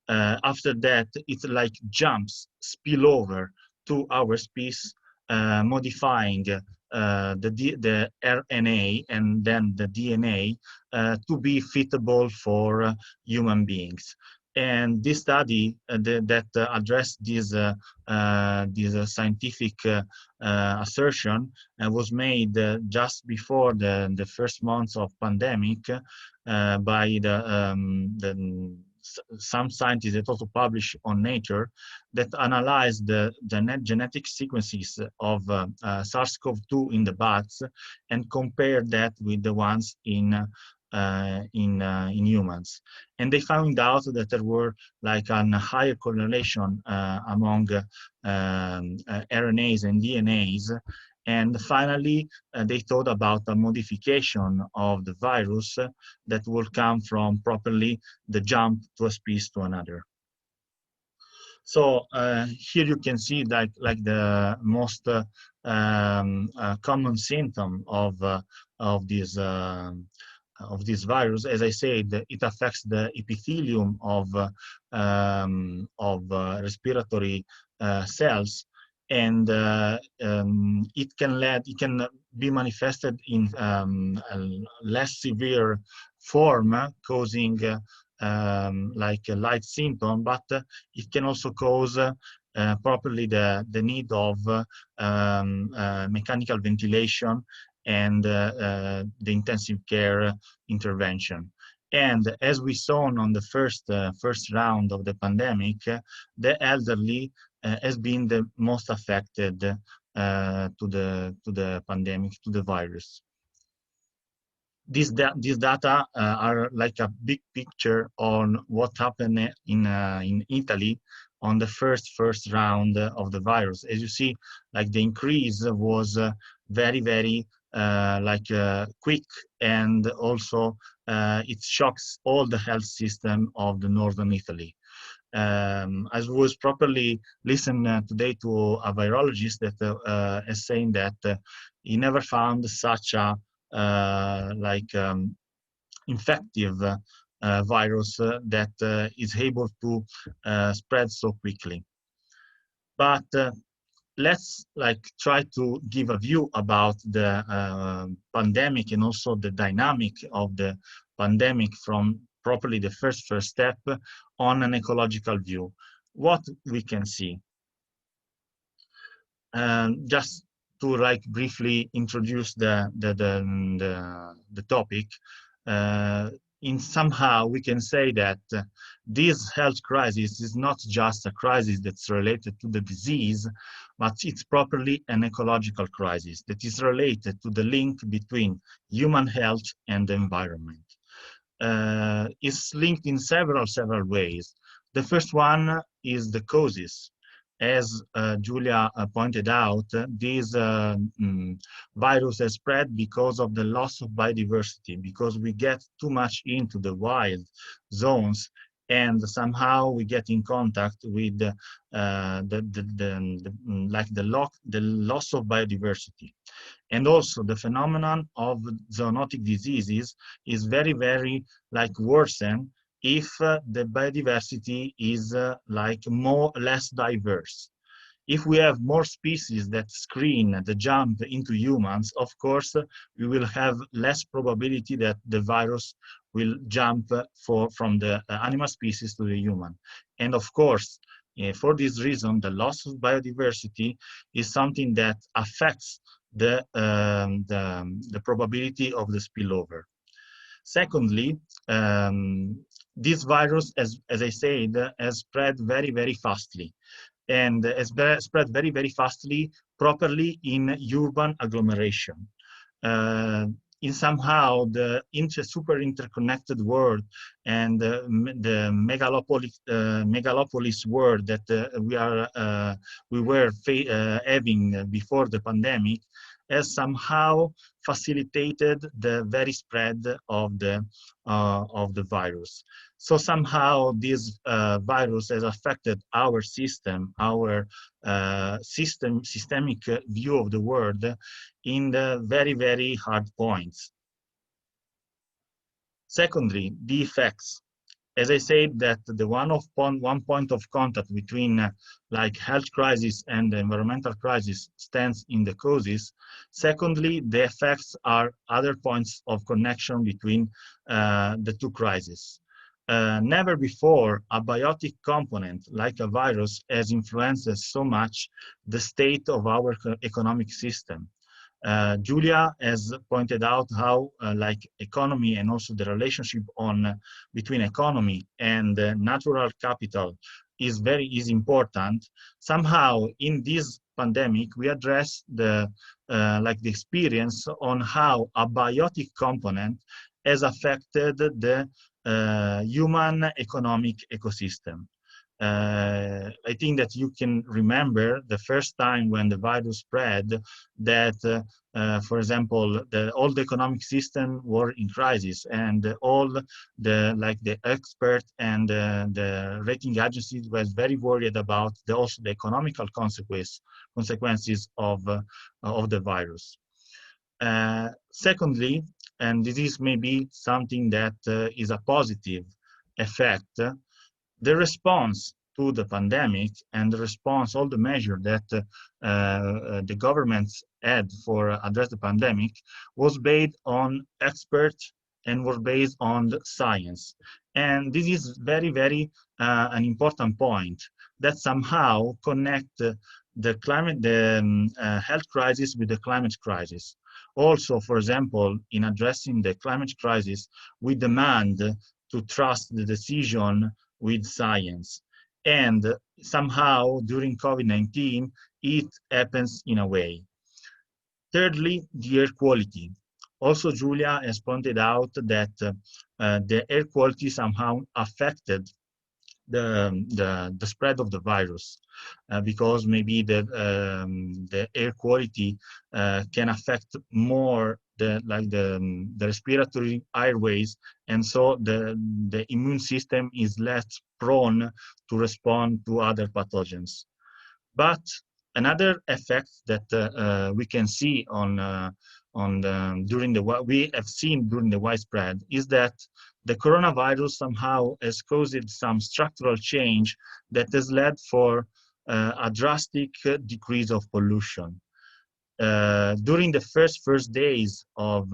after that it like jumps, spill over to our species, modifying the RNA and then the DNA to be fitable for human beings. And this study that addressed this scientific assertion was made just before the first months of pandemic by some scientists that also published on Nature, that analyzed the genetic sequences of SARS-CoV-2 in the bats and compared that with the ones in humans. And they found out that there were like a higher correlation among RNAs and DNAs, And finally, they thought about a modification of the virus that will come from properly the jump to a species to another. So here you can see that like the most common symptom of this virus. As I said, it affects the epithelium of respiratory cells, and it can be manifested in a less severe form, causing like a light symptom, but it can also cause properly the need of mechanical ventilation and the intensive care intervention. And as we saw on the first round of the pandemic, the elderly has been the most affected to the pandemic, to the virus. These data are like a big picture on what happened in Italy on the first round of the virus. As you see, like the increase was very quick, and also it shocks all the health system of the northern Italy. I was properly listened today to a virologist that is saying that he never found such a infective virus that is able to spread so quickly. But let's try to give a view about the pandemic and also the dynamic of the pandemic from properly the first step on an ecological view. What we can see. Just to briefly introduce the topic, in somehow we can say that this health crisis is not just a crisis that's related to the disease, but it's properly an ecological crisis that is related to the link between human health and the environment. It's linked in several ways. The first one is the causes. As Julia pointed out, this virus has spread because of the loss of biodiversity, because we get too much into the wild zones, and somehow we get in contact with the loss of biodiversity. And also the phenomenon of zoonotic diseases is very worsened if the biodiversity is less diverse. If we have more species that screen the jump into humans, of course, we will have less probability that the virus will jump from the animal species to the human. And of course, for this reason, the loss of biodiversity is something that affects the probability of the spillover. Secondly, this virus, as I said, has spread very fastly, and has spread very fastly properly in urban agglomeration. In somehow the super interconnected world and the megalopolis world that we were having before the pandemic has somehow facilitated the very spread of the virus. So somehow this virus has affected our system, our systemic view of the world in the very hard points. Secondly, the effects. As I said, that the one point of contact between health crisis and the environmental crisis stands in the causes. Secondly, the effects are other points of connection between the two crises. Never before a biotic component like a virus has influenced so much the state of our economic system. Julia has pointed out how economy and also the relationship between economy and natural capital is important. Somehow in this pandemic we address the experience on how a biotic component has affected the human economic ecosystem. I think that you can remember the first time when the virus spread that, for example, all the economic system were in crisis, and all the expert and the rating agencies was very worried about also the economical consequences of the virus. Secondly, and this is maybe something that is a positive effect, the response to the pandemic and the response, all the measures that the governments had for address the pandemic was based on experts and was based on the science. And this is very, very an important point that somehow connect the health crisis with the climate crisis. Also, for example, in addressing the climate crisis, we demand to trust the decision with science. And somehow during COVID-19, it happens in a way. Thirdly, the air quality. Also, Julia has pointed out that the air quality somehow affected the spread of the virus because maybe the air quality can affect more the respiratory airways, and so the immune system is less prone to respond to other pathogens. But another effect that we can see we have seen during the widespread is that the coronavirus somehow has caused some structural change that has led for a drastic decrease of pollution. During the first days of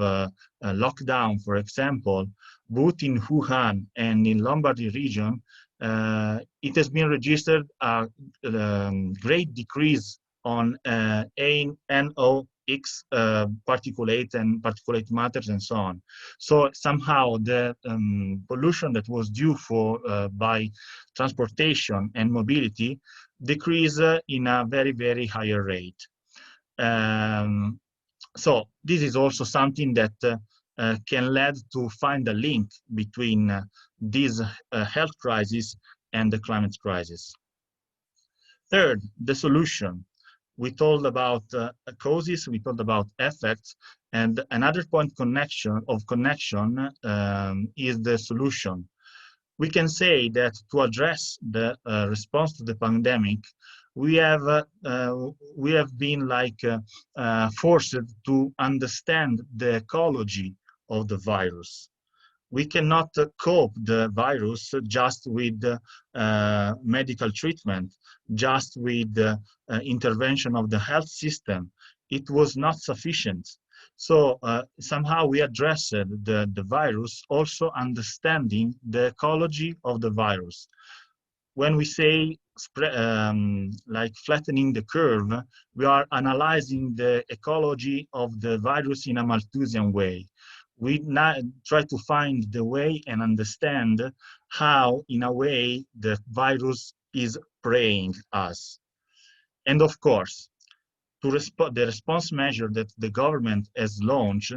lockdown, for example, both in Wuhan and in Lombardy region, it has been registered a great decrease on NOx particulate and particulate matters and so on. So somehow the pollution that was due by transportation and mobility decreased in a very, very higher rate. So this is also something that can lead to find a link between this health crisis and the climate crisis. Third, the solution. We told about causes, we talked about effects, and another point of connection is the solution. We can say that to address the response to the pandemic, we have been forced to understand the ecology of the virus. We cannot cope the virus just with medical treatment, just with intervention of the health system. It was not sufficient. So somehow we addressed the virus, also understanding the ecology of the virus. When we say like flattening the curve, we are analyzing the ecology of the virus in a Malthusian way. We now try to find the way and understand how, in a way, the virus is preying us. And of course, the response measure that the government has launched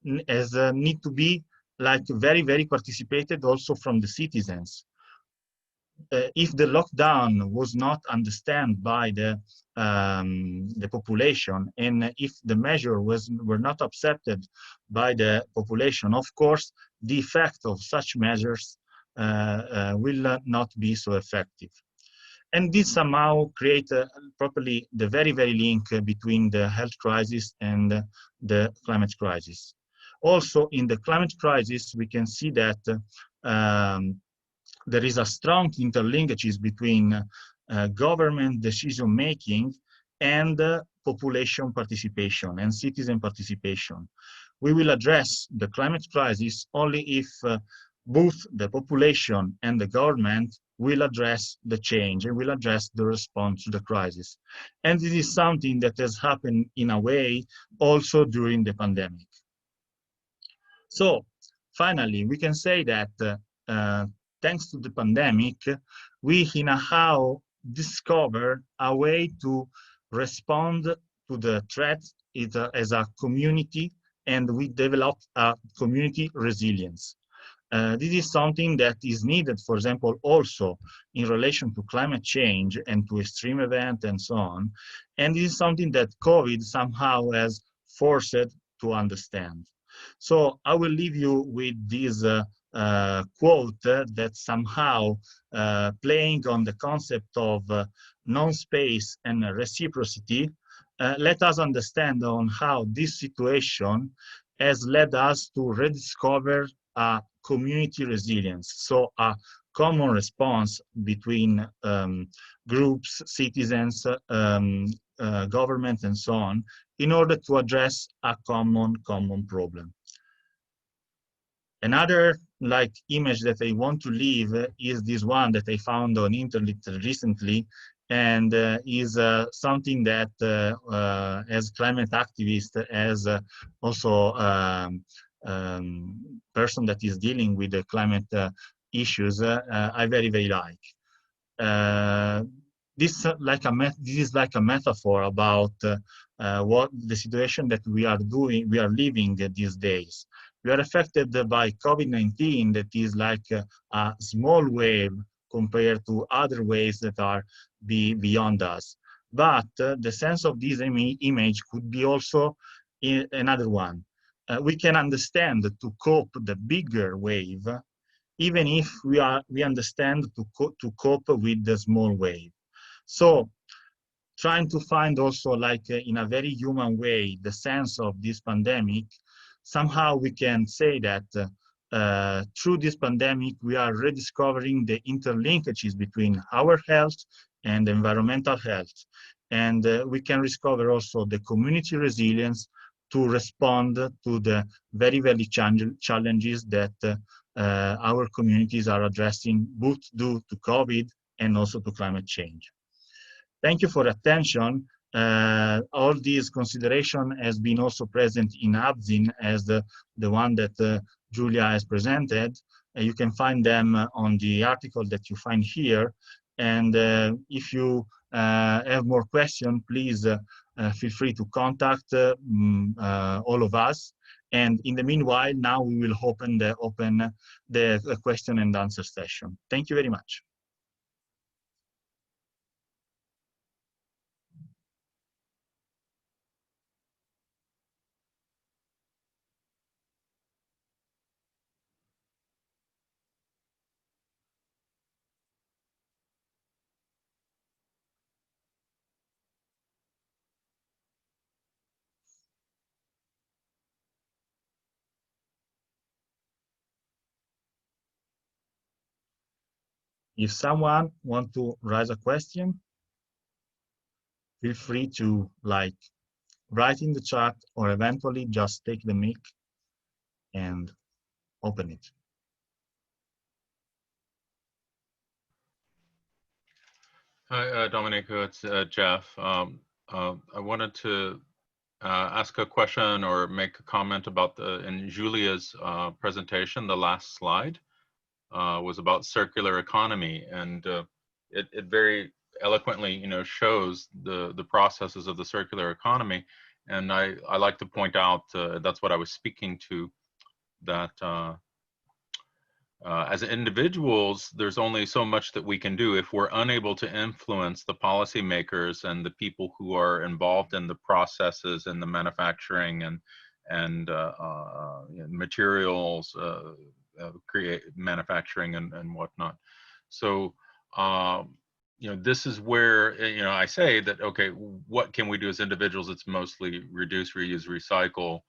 need to be very, very participated also from the citizens. If the lockdown was not understood by the population, and if the measure were not accepted by the population, of course, the effect of such measures will not be so effective. And this somehow creates properly the very, very link between the health crisis and the climate crisis. Also, in the climate crisis, we can see that there is a strong interlinkages between government decision-making and population participation and citizen participation. We will address the climate crisis only if both the population and the government will address the change and will address the response to the crisis. And this is something that has happened in a way also during the pandemic. So finally, we can say that thanks to the pandemic, we how discover a way to respond to the threat as a community, and we develop a community resilience. This is something that is needed, for example, also in relation to climate change and to extreme events and so on. And this is something that COVID somehow has forced to understand. So I will leave you with this quote that somehow playing on the concept of non-space and reciprocity, let us understand on how this situation has led us to rediscover community resilience. So a common response between groups, citizens, government, and so on, in order to address a common problem. Another image that I want to leave is this one that I found on internet recently, and is something that as climate activist, as also person that is dealing with the climate issues, I very like. This is like a metaphor about what the situation that we are living these days. We are affected by COVID-19, that is like a small wave compared to other waves that are beyond us. But the sense of this image could be also another one. We can understand to cope the bigger wave, even if we understand to cope with the small wave. So trying to find also in a very human way the sense of this pandemic, somehow we can say that through this pandemic we are rediscovering the interlinkages between our health and environmental health, and we can discover also the community resilience to respond to the very challenges that our communities are addressing, both due to COVID and also to climate change. Thank you for attention. All these consideration has been also present in Abzin as the one that Julia has presented. You can find them on the article that you find here. And if you have more questions, please feel free to contact all of us. And in the meanwhile, now we will open the question and answer session. Thank you very much. If someone wants to raise a question, feel free to write in the chat, or eventually just take the mic and open it. Hi, Domenico, it's Jeff. I wanted to ask a question or make a comment about in Julia's presentation. The last slide was about circular economy, and it very eloquently, shows the processes of the circular economy. And I like to point out that's what I was speaking to, that as individuals, there's only so much that we can do if we're unable to influence the policymakers and the people who are involved in the processes and the manufacturing and materials, manufacturing and whatnot. So, this is where, I say that, okay, what can we do as individuals? It's mostly reduce, reuse, recycle,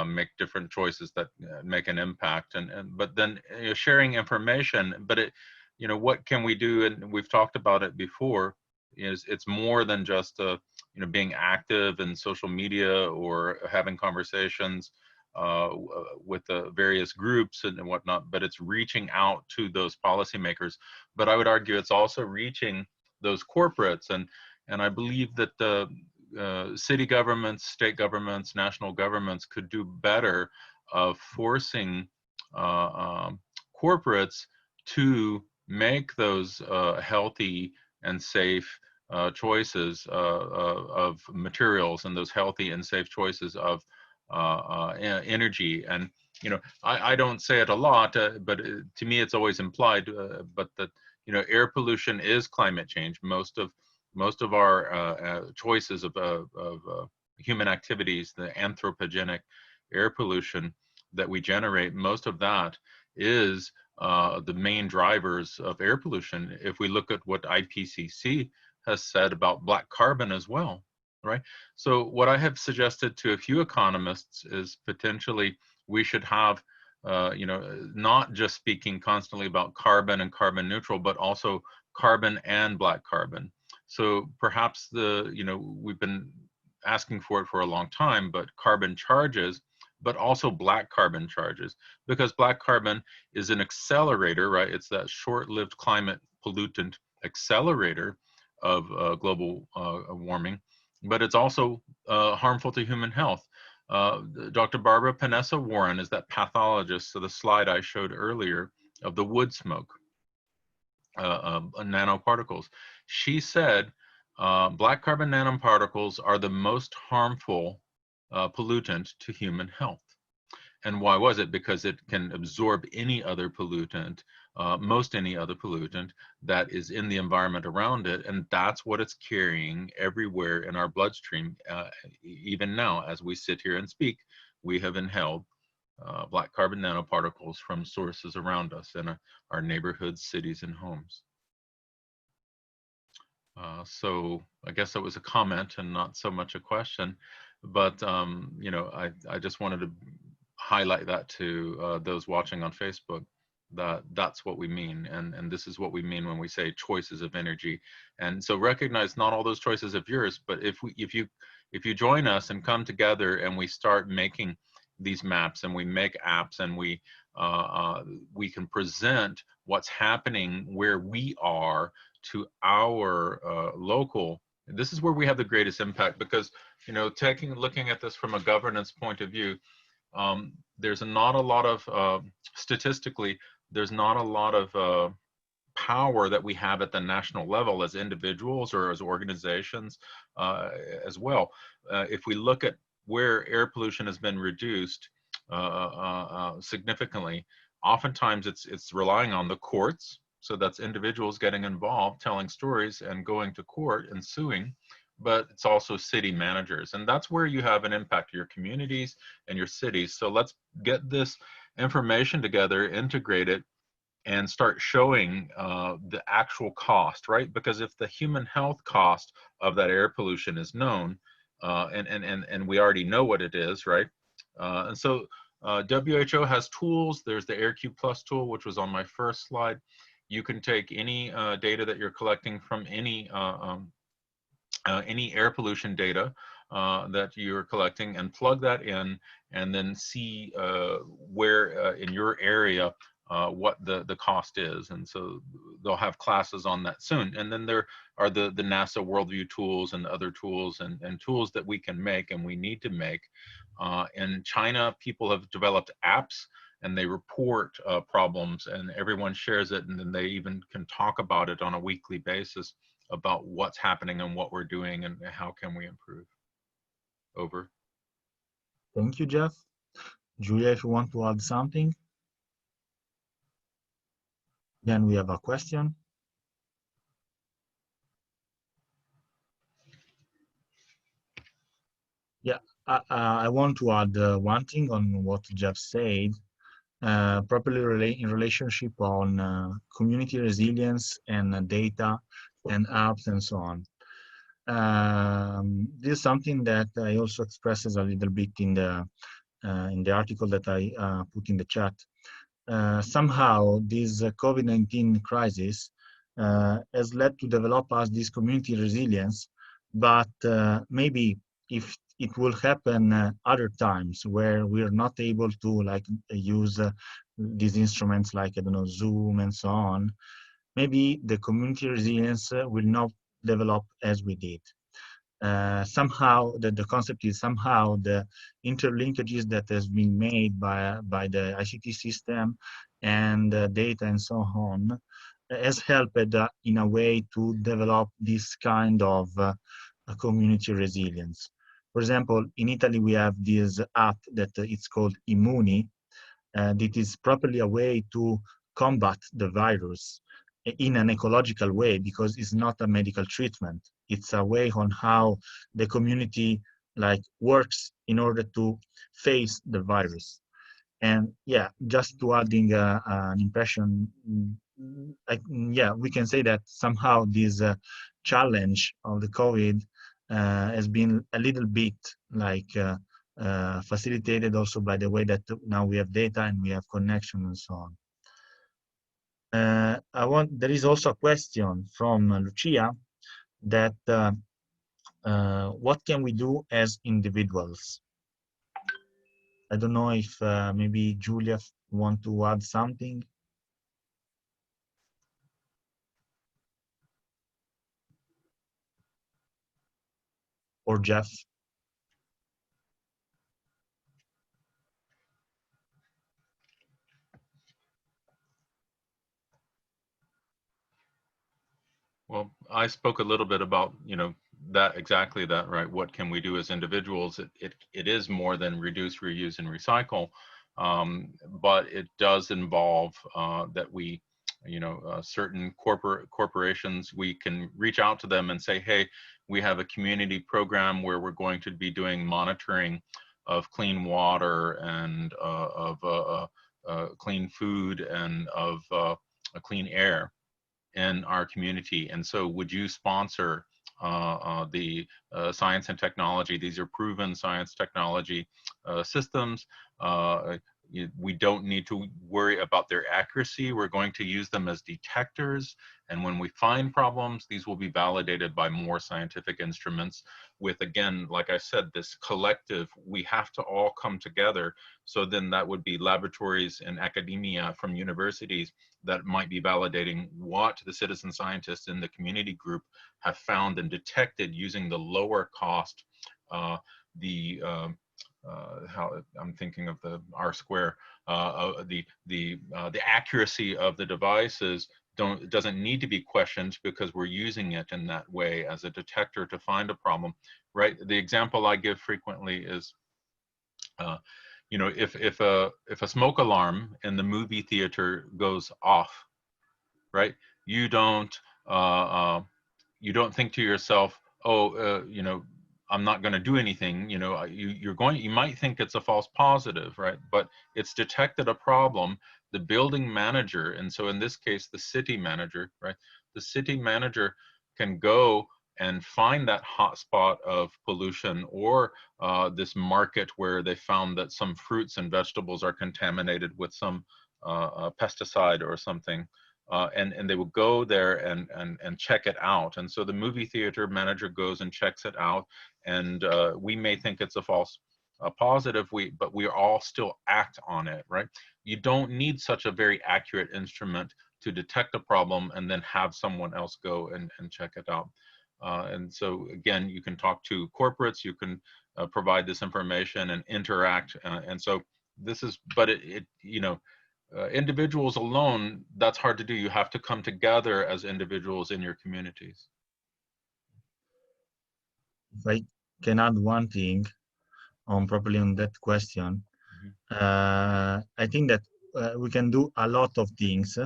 make different choices that make an impact, but then sharing information. But what can we do? And we've talked about it before. It's more than just being active in social media or having conversations with the various groups and whatnot, but it's reaching out to those policymakers. But I would argue it's also reaching those corporates, and I believe that the city governments, state governments, national governments could do better of forcing corporates to make those healthy and safe choices of materials, and those healthy and safe choices of energy. And you know, I don't say it a lot, but to me it's always implied, but that, you know, air pollution is climate change. Most of our choices of human activities, the anthropogenic air pollution that we generate, most of that is the main drivers of air pollution. If we look at what IPCC has said about black carbon as well, right? So what I have suggested to a few economists is potentially we should have, you know, not just speaking constantly about carbon and carbon neutral, but also carbon and black carbon. So perhaps you know, we've been asking for it for a long time, but carbon charges, but also black carbon charges, because black carbon is an accelerator, right? It's that short-lived climate pollutant accelerator of global warming, but it's also harmful to human health. Dr. Barbara Panessa Warren is that pathologist, so the slide I showed earlier of the wood smoke, nanoparticles. She said black carbon nanoparticles are the most harmful pollutant to human health. And why was it? Because it can absorb any other pollutant, most any other pollutant that is in the environment around it. And that's what it's carrying everywhere in our bloodstream. Even now, as we sit here and speak, we have inhaled black carbon nanoparticles from sources around us in our neighborhoods, cities, and homes. So I guess that was a comment and not so much a question, but you know, I just wanted to highlight that to those watching on Facebook, that that's what we mean, and this is what we mean when we say choices of energy. And so recognize not all those choices of yours, but if you join us and come together and we start making these maps and we make apps and we can present what's happening where we are to our local. This is where we have the greatest impact, because, you know, looking at this from a governance point of view, there's not a lot of, statistically, there's not a lot of power that we have at the national level as individuals or as organizations as well. If we look at where air pollution has been reduced significantly, oftentimes it's relying on the courts. So that's individuals getting involved, telling stories and going to court and suing, but it's also city managers. And that's where you have an impact to your communities and your cities. So let's get this information together, integrate it, and start showing the actual cost, right? Because if the human health cost of that air pollution is known, and we already know what it is, right? And so WHO has tools. There's the AirQ Plus tool, which was on my first slide. You can take any data that you're collecting from any air pollution data that you're collecting and plug that in, and then see where in your area what the cost is. And so they'll have classes on that soon. And then there are the NASA Worldview tools and other tools and tools that we can make and we need to make. In China, people have developed apps and they report problems and everyone shares it, and then they even can talk about it on a weekly basis about what's happening and what we're doing and how can we improve. Over. Thank you, Jeff. Julia, if you want to add something. Then we have a question. Yeah, I want to add one thing on what Jeff said. Properly in relationship on community resilience and data and apps and so on. This is something that I also expresses a little bit in the article that I put in the chat. Somehow this COVID-19 crisis has led to develop us this community resilience, but maybe if it will happen other times where we are not able to like use these instruments like, I don't know, Zoom and so on, maybe the community resilience will not develop as we did. Somehow the concept is somehow the interlinkages that has been made by the ICT system and data and so on has helped in a way to develop this kind of community resilience. For example, in Italy we have this app that it's called Immuni, it is properly a way to combat the virus in an ecological way, because it's not a medical treatment. It's a way on how the community like works in order to face the virus. And yeah, just to adding an impression, yeah, we can say that somehow this challenge of the COVID has been a little bit like facilitated also by the way that now we have data and we have connection and so on. There is also a question from Lucia that what can we do as individuals? I don't know if maybe Julia want to add something. Or Jeff. Well, I spoke a little bit about, that exactly that, right? What can we do as individuals? It is more than reduce, reuse, and recycle, but it does involve that we, certain corporations, we can reach out to them and say, hey, we have a community program where we're going to be doing monitoring of clean water and of clean food and of clean air in our community. And so would you sponsor the science and technology? These are proven science technology systems. We don't need to worry about their accuracy. We're going to use them as detectors. And when we find problems, these will be validated by more scientific instruments with, again, like I said, this collective, we have to all come together. So then that would be laboratories and academia from universities that might be validating what the citizen scientists in the community group have found and detected using the lower cost, how I'm thinking of the R square, the accuracy of the devices doesn't need to be questioned because we're using it in that way as a detector to find a problem, right? The example I give frequently is, if a smoke alarm in the movie theater goes off, right? You don't think to yourself, oh, I'm not going to do anything. You might think it's a false positive, right? But it's detected a problem. The building manager, and so in this case, the city manager, right? The city manager can go and find that hotspot of pollution, or this market where they found that some fruits and vegetables are contaminated with some pesticide or something. And they will go there and check it out. And so the movie theater manager goes and checks it out, and we may think it's a false positive, but we all still act on it, right? You don't need such a very accurate instrument to detect a problem and then have someone else go and check it out. And so again, you can talk to corporates, you can provide this information and interact. And so this is, but individuals alone, that's hard to do. You have to come together as individuals in your communities. If I can add one thing properly on that question, I think that we can do a lot of things,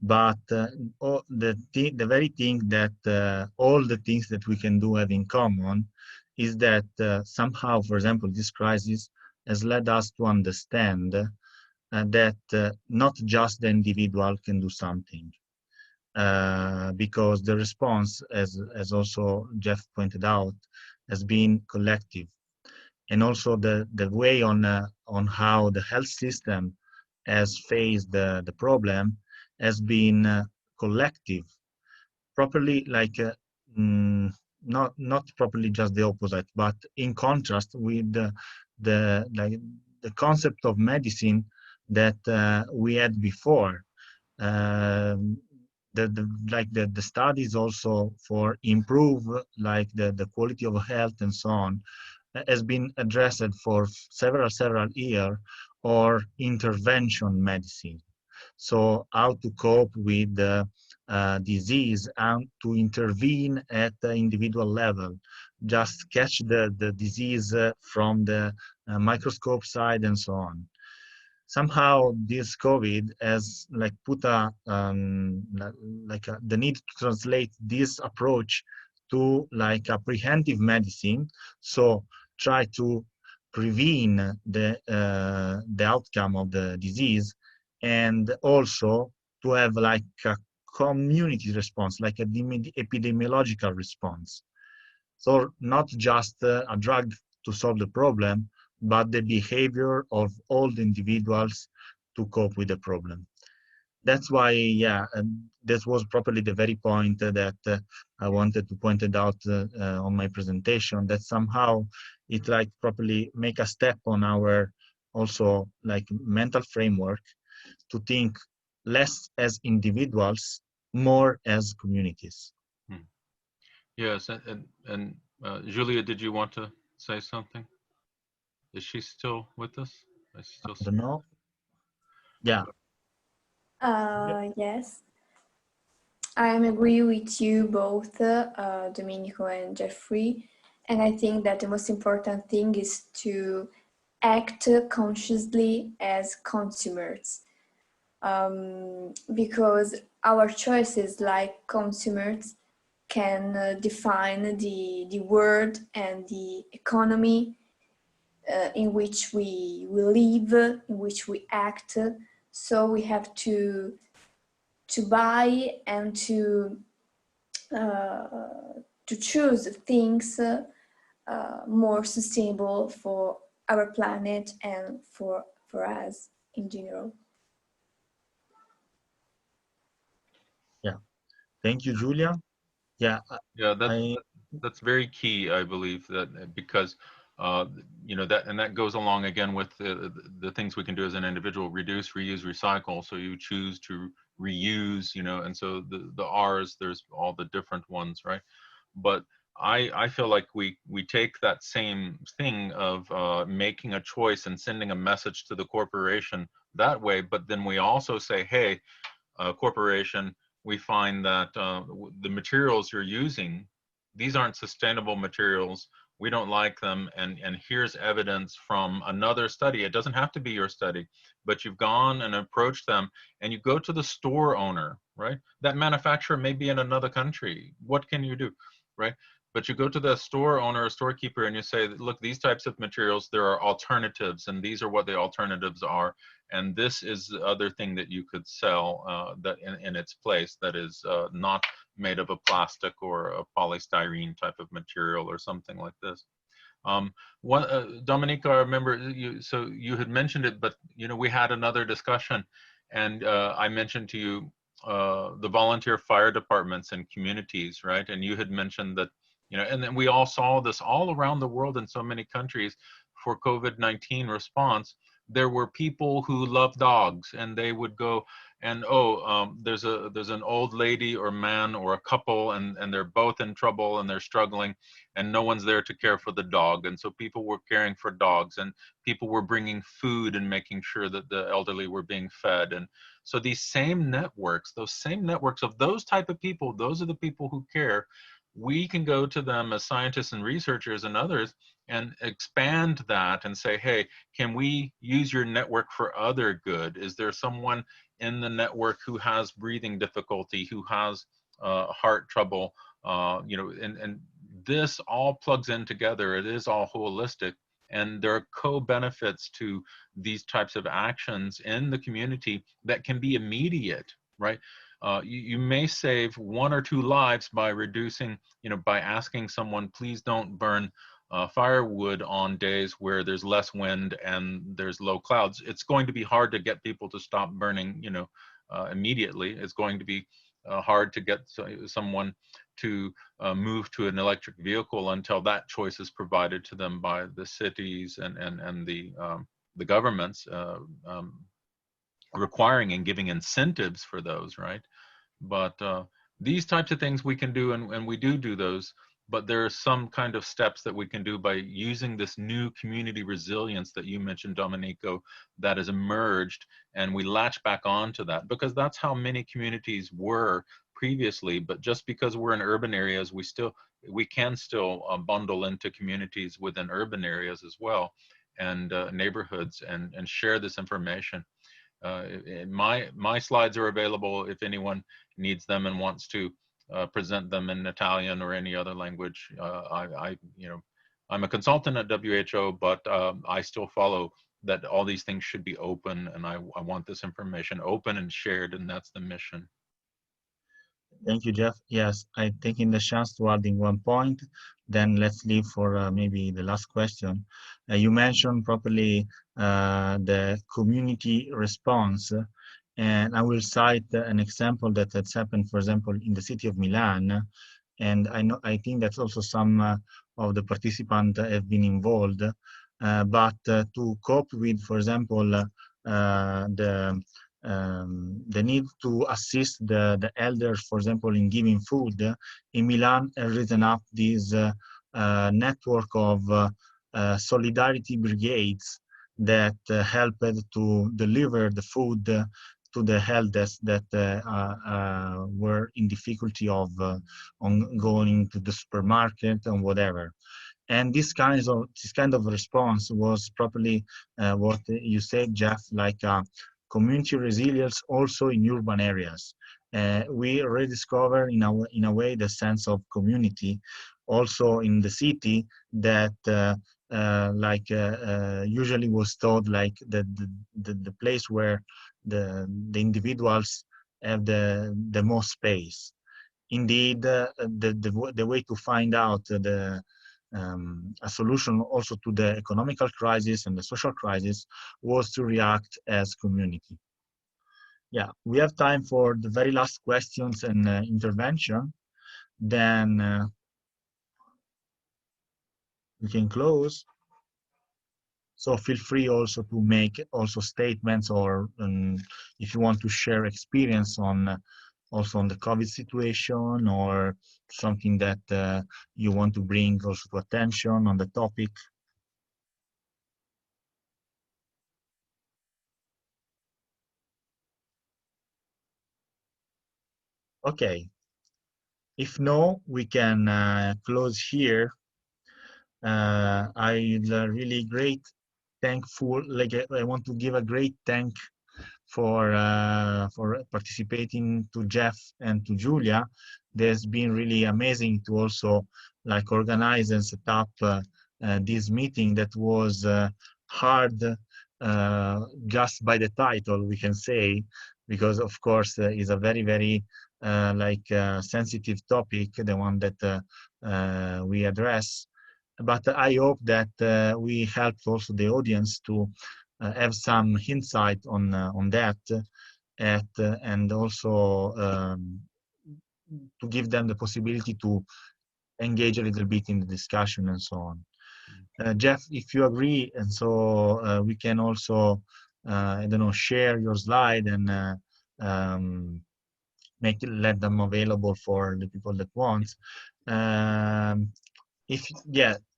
but the very thing that all the things that we can do have in common is that somehow, for example, this crisis has led us to understand that not just the individual can do something, because the response, as also Jeff pointed out, has been collective, and also the way on how the health system has faced the problem has been collective, properly like not properly just the opposite, but in contrast with the concept of medicine that we had before. The studies also for improve like the quality of health and so on has been addressed for several years, or intervention medicine. So how to cope with the disease and to intervene at the individual level, just catch the disease from the microscope side and so on. somehow this COVID has like put the need to translate this approach to like a preventive medicine. So try to prevene the outcome of the disease, and also to have like a community response, like a epidemiological response. So not just a drug to solve the problem, but the behavior of all the individuals to cope with the problem. That's why, yeah, and this was probably the very point that I wanted to point it out on my presentation, that somehow it like properly make a step on our also like mental framework to think less as individuals, more as communities. Hmm. Yes, and Julia, did you want to say something? Is she still with us? I I still see. don't know. Yeah. Yes, I am agree with you both, Domenico and Jeffrey. And I think that the most important thing is to act consciously as consumers. Because our choices like consumers can define the world and the economy in which we live, in which we act. So we have to buy and to choose things more sustainable for our planet and for us in general. Yeah. Thank you, Julia. Yeah, Yeah, I that's very key, I believe, that because uh, you know, that, and that goes along again with the things we can do as an individual: reduce, reuse, recycle. So you choose to reuse, you know, and so the R's, there's all the different ones, right? But I feel like we take that same thing of making a choice and sending a message to the corporation that way, but then we also say, hey, corporation, we find that the materials you're using, these aren't sustainable materials. We don't like them, and here's evidence from another study. It doesn't have to be your study, but you've gone and approached them, and you go to the store owner, right? That manufacturer may be in another country. What can you do, right? But you go to the store owner or storekeeper and you say, look, these types of materials, there are alternatives, and these are what the alternatives are, and this is the other thing that you could sell that in its place, that is not made of a plastic or a polystyrene type of material or something like this. Dominique, I remember you, so you had mentioned it, but you know, we had another discussion, and I mentioned to you the volunteer fire departments and communities, right? And you had mentioned that, you know, and then we all saw this all around the world in so many countries for COVID-19 response. There were people who love dogs, and they would go and there's an old lady or man or a couple, and they're both in trouble and they're struggling, and no one's there to care for the dog, and so people were caring for dogs, and people were bringing food and making sure that the elderly were being fed. And so these same networks, those same networks of those type of people, those are the people who care. We can go to them as scientists and researchers and others and expand that and say, hey, can we use your network for other good? Is there someone in the network who has breathing difficulty, who has heart trouble, you know, and this all plugs in together. It is all holistic, and there are co-benefits to these types of actions in the community that can be immediate, right? You may save 1 or 2 lives by reducing, you know, by asking someone, please don't burn firewood on days where there's less wind and there's low clouds. It's going to be hard to get people to stop burning, you know, immediately. It's going to be hard to get someone to move to an electric vehicle until that choice is provided to them by the cities and the governments, requiring and giving incentives for those, right? But these types of things we can do, and we do those, but there are some kind of steps that we can do by using this new community resilience that you mentioned, Domenico, that has emerged, and we latch back onto that, because that's how many communities were previously. But just because we're in urban areas, we can still bundle into communities within urban areas as well. and neighborhoods and share this information. My slides are available if anyone needs them and wants to present them in Italian or any other language. I'm a consultant at WHO, but I still follow that all these things should be open, and I want this information open and shared, and that's the mission. Thank you, Jeff. Yes, I taking the chance to add in one point. Then let's leave for maybe the last question. You mentioned properly the community response, and I will cite an example that has happened, for example, in the city of Milan. And I think that also some of the participants have been involved. But to cope with, for example, the need to assist the elders, for example, in giving food, in Milan has risen up this network of solidarity brigades that helped to deliver the food to the elders that were in difficulty of on going to the supermarket and whatever. And this kind of response was probably what you said, Jeff, like community resilience also in urban areas. We rediscover in a way the sense of community also in the city that usually was thought like the place where the individuals have the most space. Indeed, the way to find out a solution also to the economical crisis and the social crisis was to react as community. Yeah, we have time for the very last questions and intervention. Then we can close. So feel free also to make also statements, or if you want to share experience on also on the COVID situation, or something that you want to bring also to attention on the topic. Okay. If no, we can close here. I really thankful. Like I want to give a great thank for participating to Jeff and to Julia. There's been really amazing to also like organize and set up this meeting that was hard just by the title, we can say, because of course is a very sensitive topic, the one that we address. But I hope that we helped also the audience to have some insight on that, and also to give them the possibility to engage a little bit in the discussion and so on. Jeff, if you agree, and so we can also, I don't know, share your slide and let them available for the people that want. If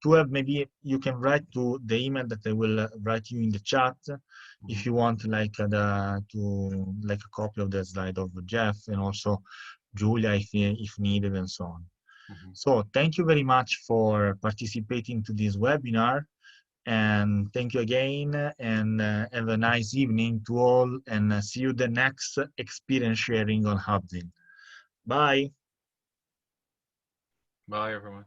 to have, maybe you can write to the email that I will write you in the chat if you want like a copy of the slide of Jeff, and also Julia if needed, and so on. So thank you very much for participating to this webinar, and thank you again, and have a nice evening to all, and see you the next experience sharing on Hubzin. Bye. Bye, everyone.